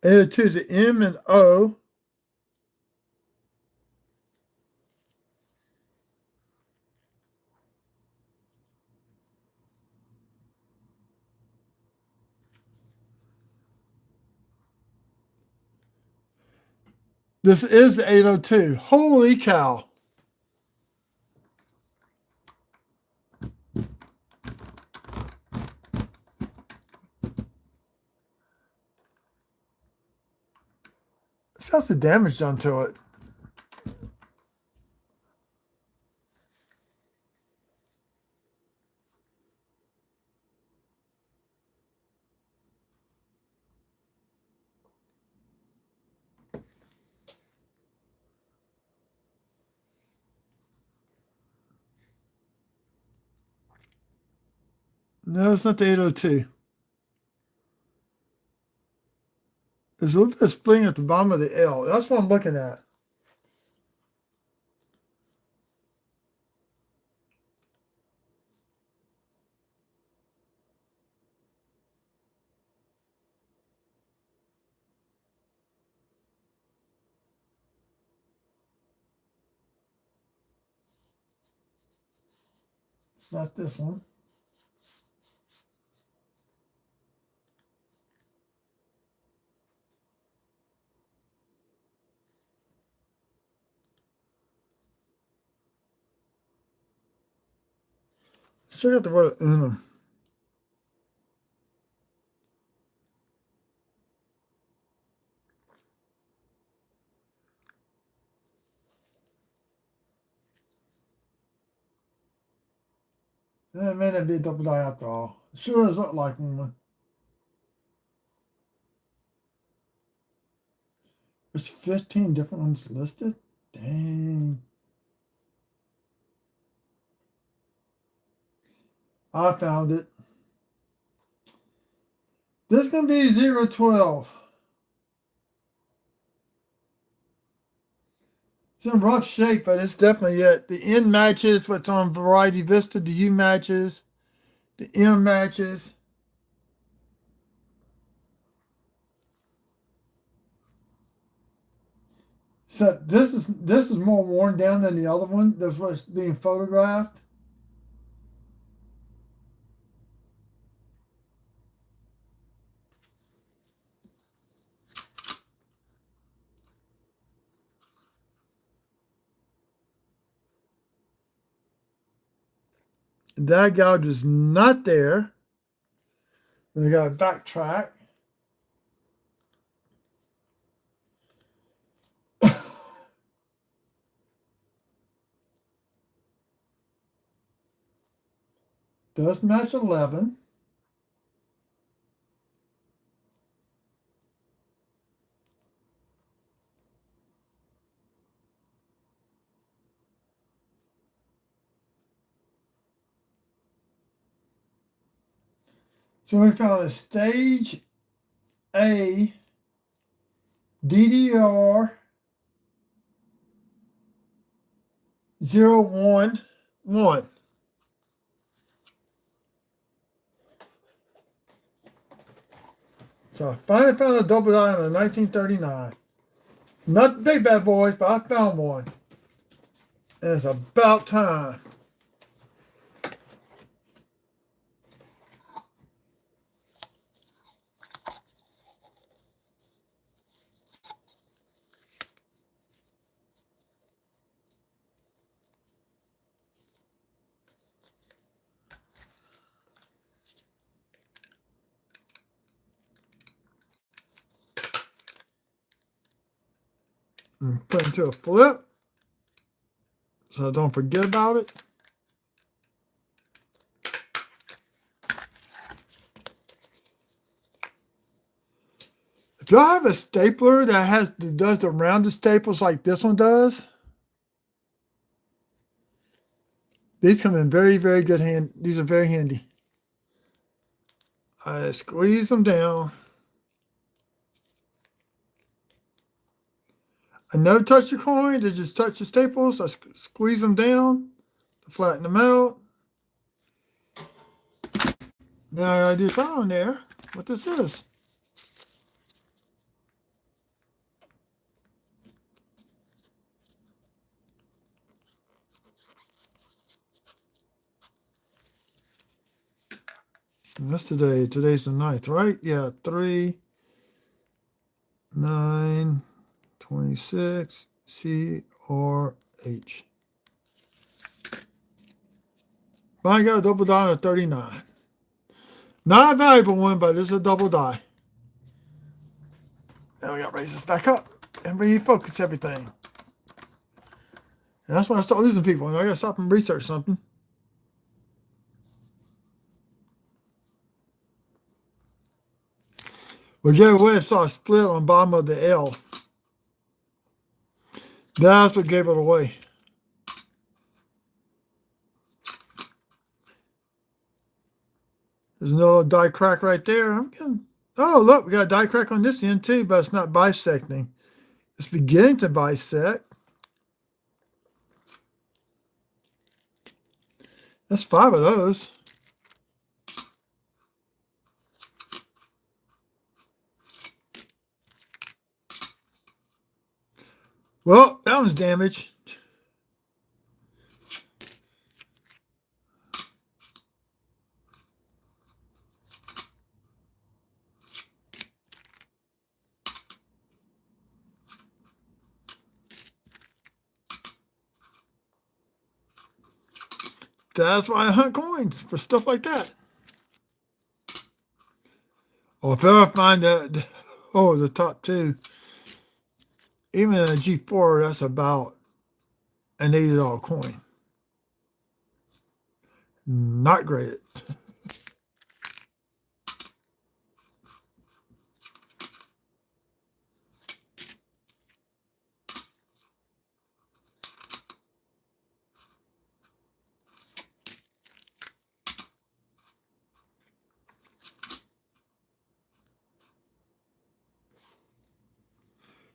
Two is the M and O. This is the 802. Holy cow. That's the damage done to it. No, it's not the 802. There's a little bit of spring at the bottom of the L. That's what I'm looking at. It's not this one. Still got the word Unum. It may not be a double die after all. It sure does look like one. There's 15 different ones listed. Dang. I found it. This can be 012. It's in rough shape, but it's definitely it. The N matches what's on Variety Vista. The U matches. The M matches. So this is more worn down than the other one. That's what's being photographed. That gouge is not there. We got to backtrack. Does match 11. So we found a stage A DDR 011. So I finally found a double diamond in 1939. Not the big bad boys, but I found one. And it's about time. And put into a flip so I don't forget about it. If y'all have a stapler that does the rounded staples like this one does, these come in very, very good hand. These are very handy. I squeeze them down. I never touch the coin. I just touch the staples. I squeeze them down to flatten them out. Now I do found there what this is. And that's today. Today's the 9th, right? Yeah, 3, 9, 26, CRH. I got a double die of 39. Not a valuable one, but it's a double die. Now we got to raise this back up and refocus everything. And that's when I start losing people. And I got to stop and research something. We gave away a split on the bottom of the L. That's what gave it away. There's another die crack right there. Oh, look, we got a die crack on this end too, but it's not bisecting. It's beginning to bisect. That's 5 of those. Well, that one's damaged. That's why I hunt coins, for stuff like that. Or if I ever find that, oh, the top 2, even in a G4, that's about an $80 coin. Not graded.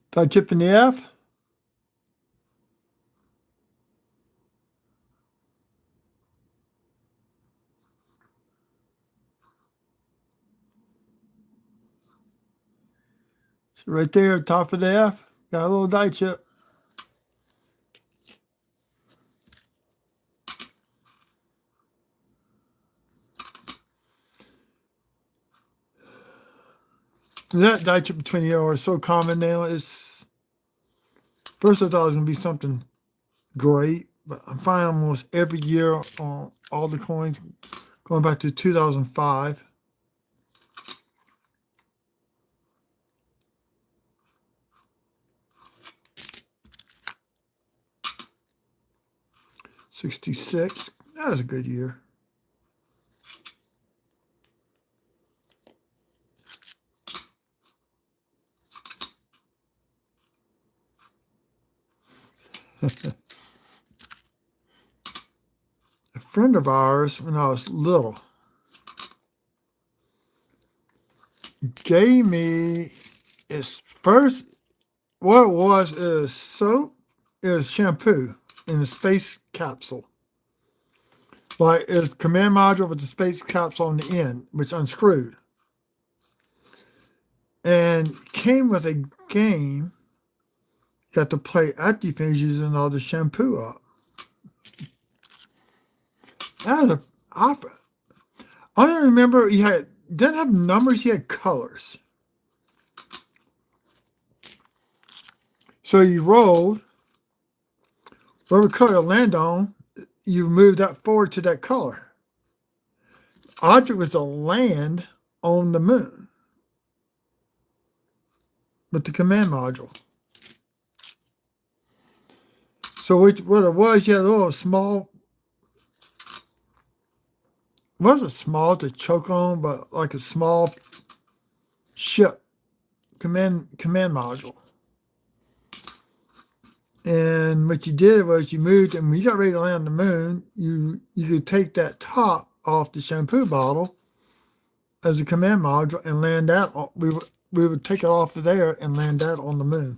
Die chip in the F. So right there, top of the F, got a little die chip. That die chip between the L is so common now. It's first I thought it was gonna be something great, but I'm finding almost every year on all the coins going back to 2005. '66. That was a good year. A friend of ours, when I was little, gave me his first, what it was is soap, is shampoo in a space capsule. Like it's command module with the space capsule on the end, which unscrewed. And came with a game. You got to play after you finish using all the shampoo up. That was I don't remember, he didn't have numbers, he had colors. So you rolled, whatever color you land on, you move that forward to that color. Object was to land on the moon with the command module. So what it was, you had a little small, wasn't small to choke on, but like a small ship command module. And what you did was you moved, and when you got ready to land on the moon, you could take that top off the shampoo bottle as a command module and land that on, we would take it off of there and land that on the moon.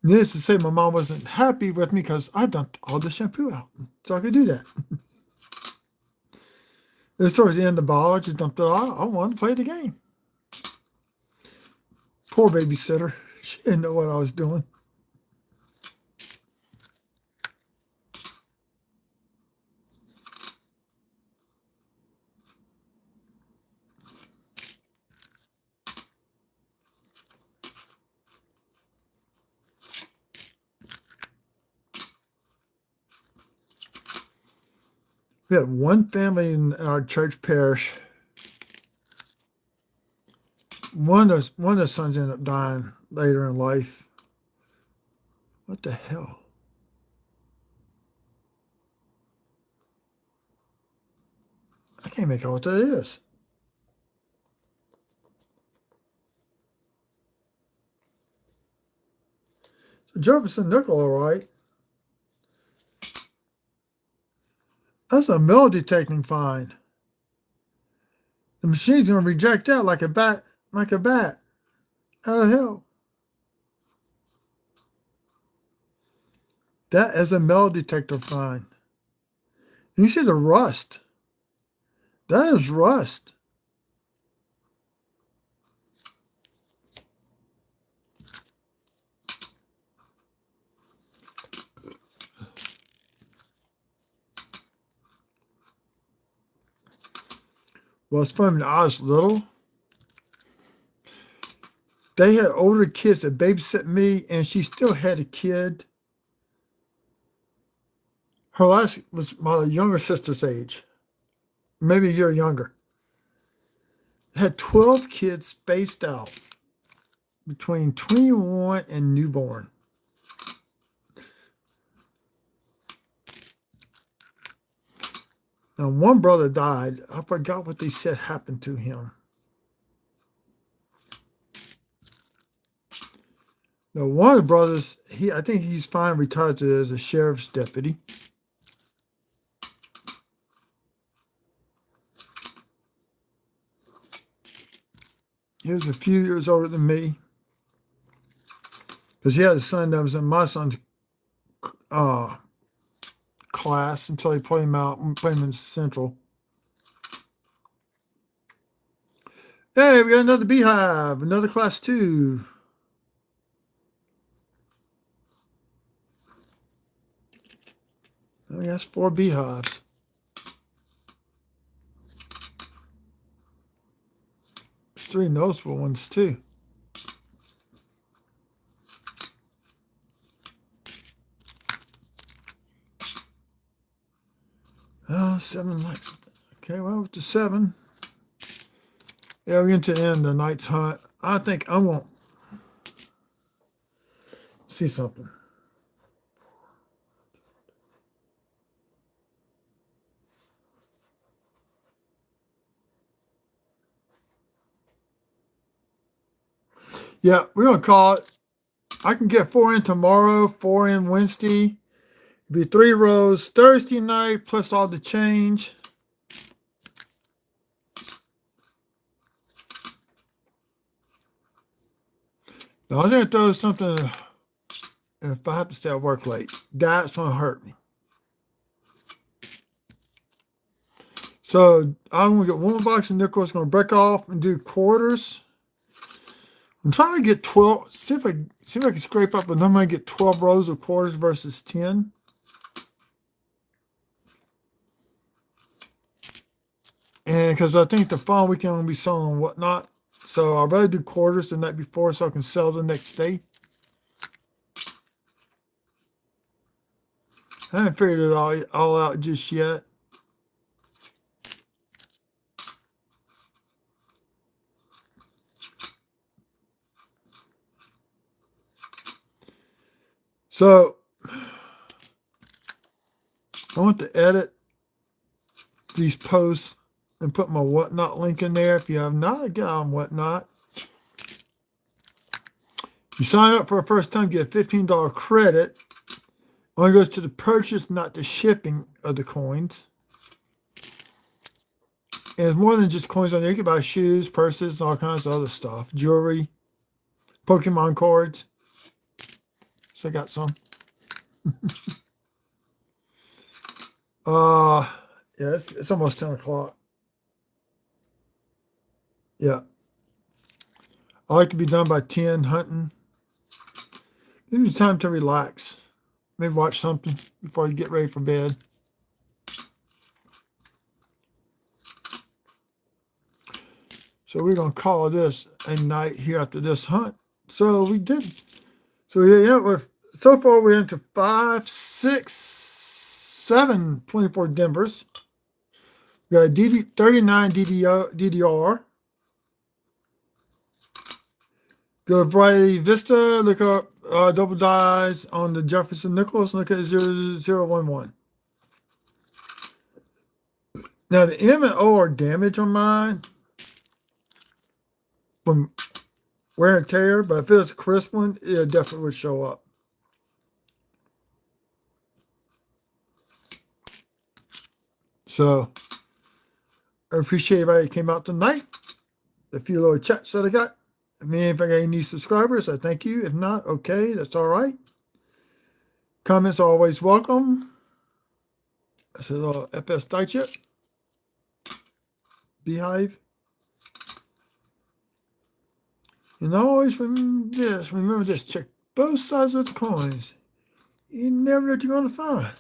Needless to say, my mom wasn't happy with me because I dumped all the shampoo out, so I could do that. It was towards the end of the ball, I just dumped it all. I wanted to play the game. Poor babysitter. She didn't know what I was doing. We had one family in our church parish. One of the sons ended up dying later in life. What the hell? I can't make out what that is. So Jefferson nickel, all right. That's a metal detecting find. The machine's gonna reject that like a bat, out of hell. That is a metal detector find. And you see the rust. That is rust. Well, it's funny, when I was little, they had older kids that babysit me, and she still had a kid. Her last was my younger sister's age, maybe a year younger. Had 12 kids spaced out between 21 and newborn. Now, one brother died. I forgot what they said happened to him. Now, one of the brothers, I think he's fine, retired as a sheriff's deputy. He was a few years older than me, because he had a son that was in my son's class until he played him out and played him in Central. Hey, we got another beehive, another class 2. Oh, yes, 4 beehives. There's 3 noticeable ones too. Oh, 7 likes. Okay, well, with the 7. Yeah, we're going to end the night's hunt. I think I won't see something. Yeah, we're going to call it. I can get 4 in tomorrow, 4 in Wednesday. It'll be 3 rows Thursday night plus all the change. Now, I'm going to throw something if I have to stay at work late. That's going to hurt me. So I'm going to get 1 box of nickels, going to break off and do quarters. I'm trying to get 12, see if I can scrape up a number and get 12 rows of quarters versus 10. And because I think the following weekend I'm going to be selling whatnot. So I'd rather do quarters the night before so I can sell the next day. I haven't figured it all out just yet. So I want to edit these posts and put my Whatnot link in there. If you have not got on Whatnot, you sign up for a first time, get a $15 credit. Only goes to the purchase, not the shipping of the coins. And it's more than just coins on there. You can buy shoes, purses, all kinds of other stuff. Jewelry, Pokemon cards. So I got some. Yeah, it's almost 10 o'clock. Yeah. I like to be done by 10 hunting. Give me time to relax. Maybe watch something before you get ready for bed. So we're going to call this a night here after this hunt. So we did. So yeah, so far we're into 5, 6, 7 24 Denvers. We got a 39 DDR. Go to Variety Vista, look up double dies on the Jefferson Nichols, look at 0011. Now the M and O are damaged on mine from wear and tear, but if it was a crisp one, it definitely would show up. So I appreciate everybody that came out tonight. The few little chats that I got. I mean, if I got any new subscribers, I thank you. If not, okay, that's all right. Comments are always welcome. That's a little FS Dietrich. Beehive. And always remember this, check both sides of the coins. You never know what you're going to find.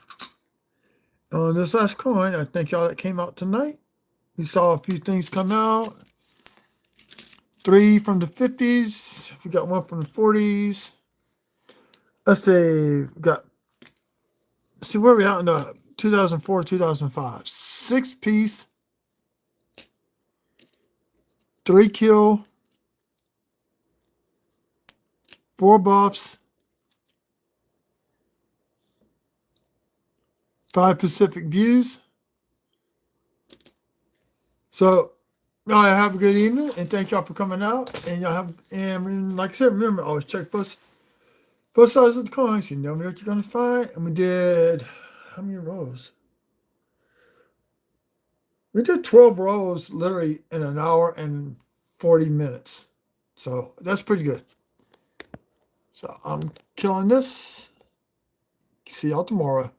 On this last coin, I thank y'all that came out tonight. We saw a few things come out. 3 from the 50s. We got 1 from the 40s. Let's say we got, see where we at in the 2004, 2005. 6 piece, 3 kill, 4 buffs, 5 Pacific views. So y'all have a good evening, and thank y'all for coming out. And y'all have, and like I said, remember, always check both sides of the coins. You never know what you're gonna find. And we did how many rows? We did 12 rows literally in an hour and 40 minutes. So that's pretty good. So I'm killing this. See y'all tomorrow.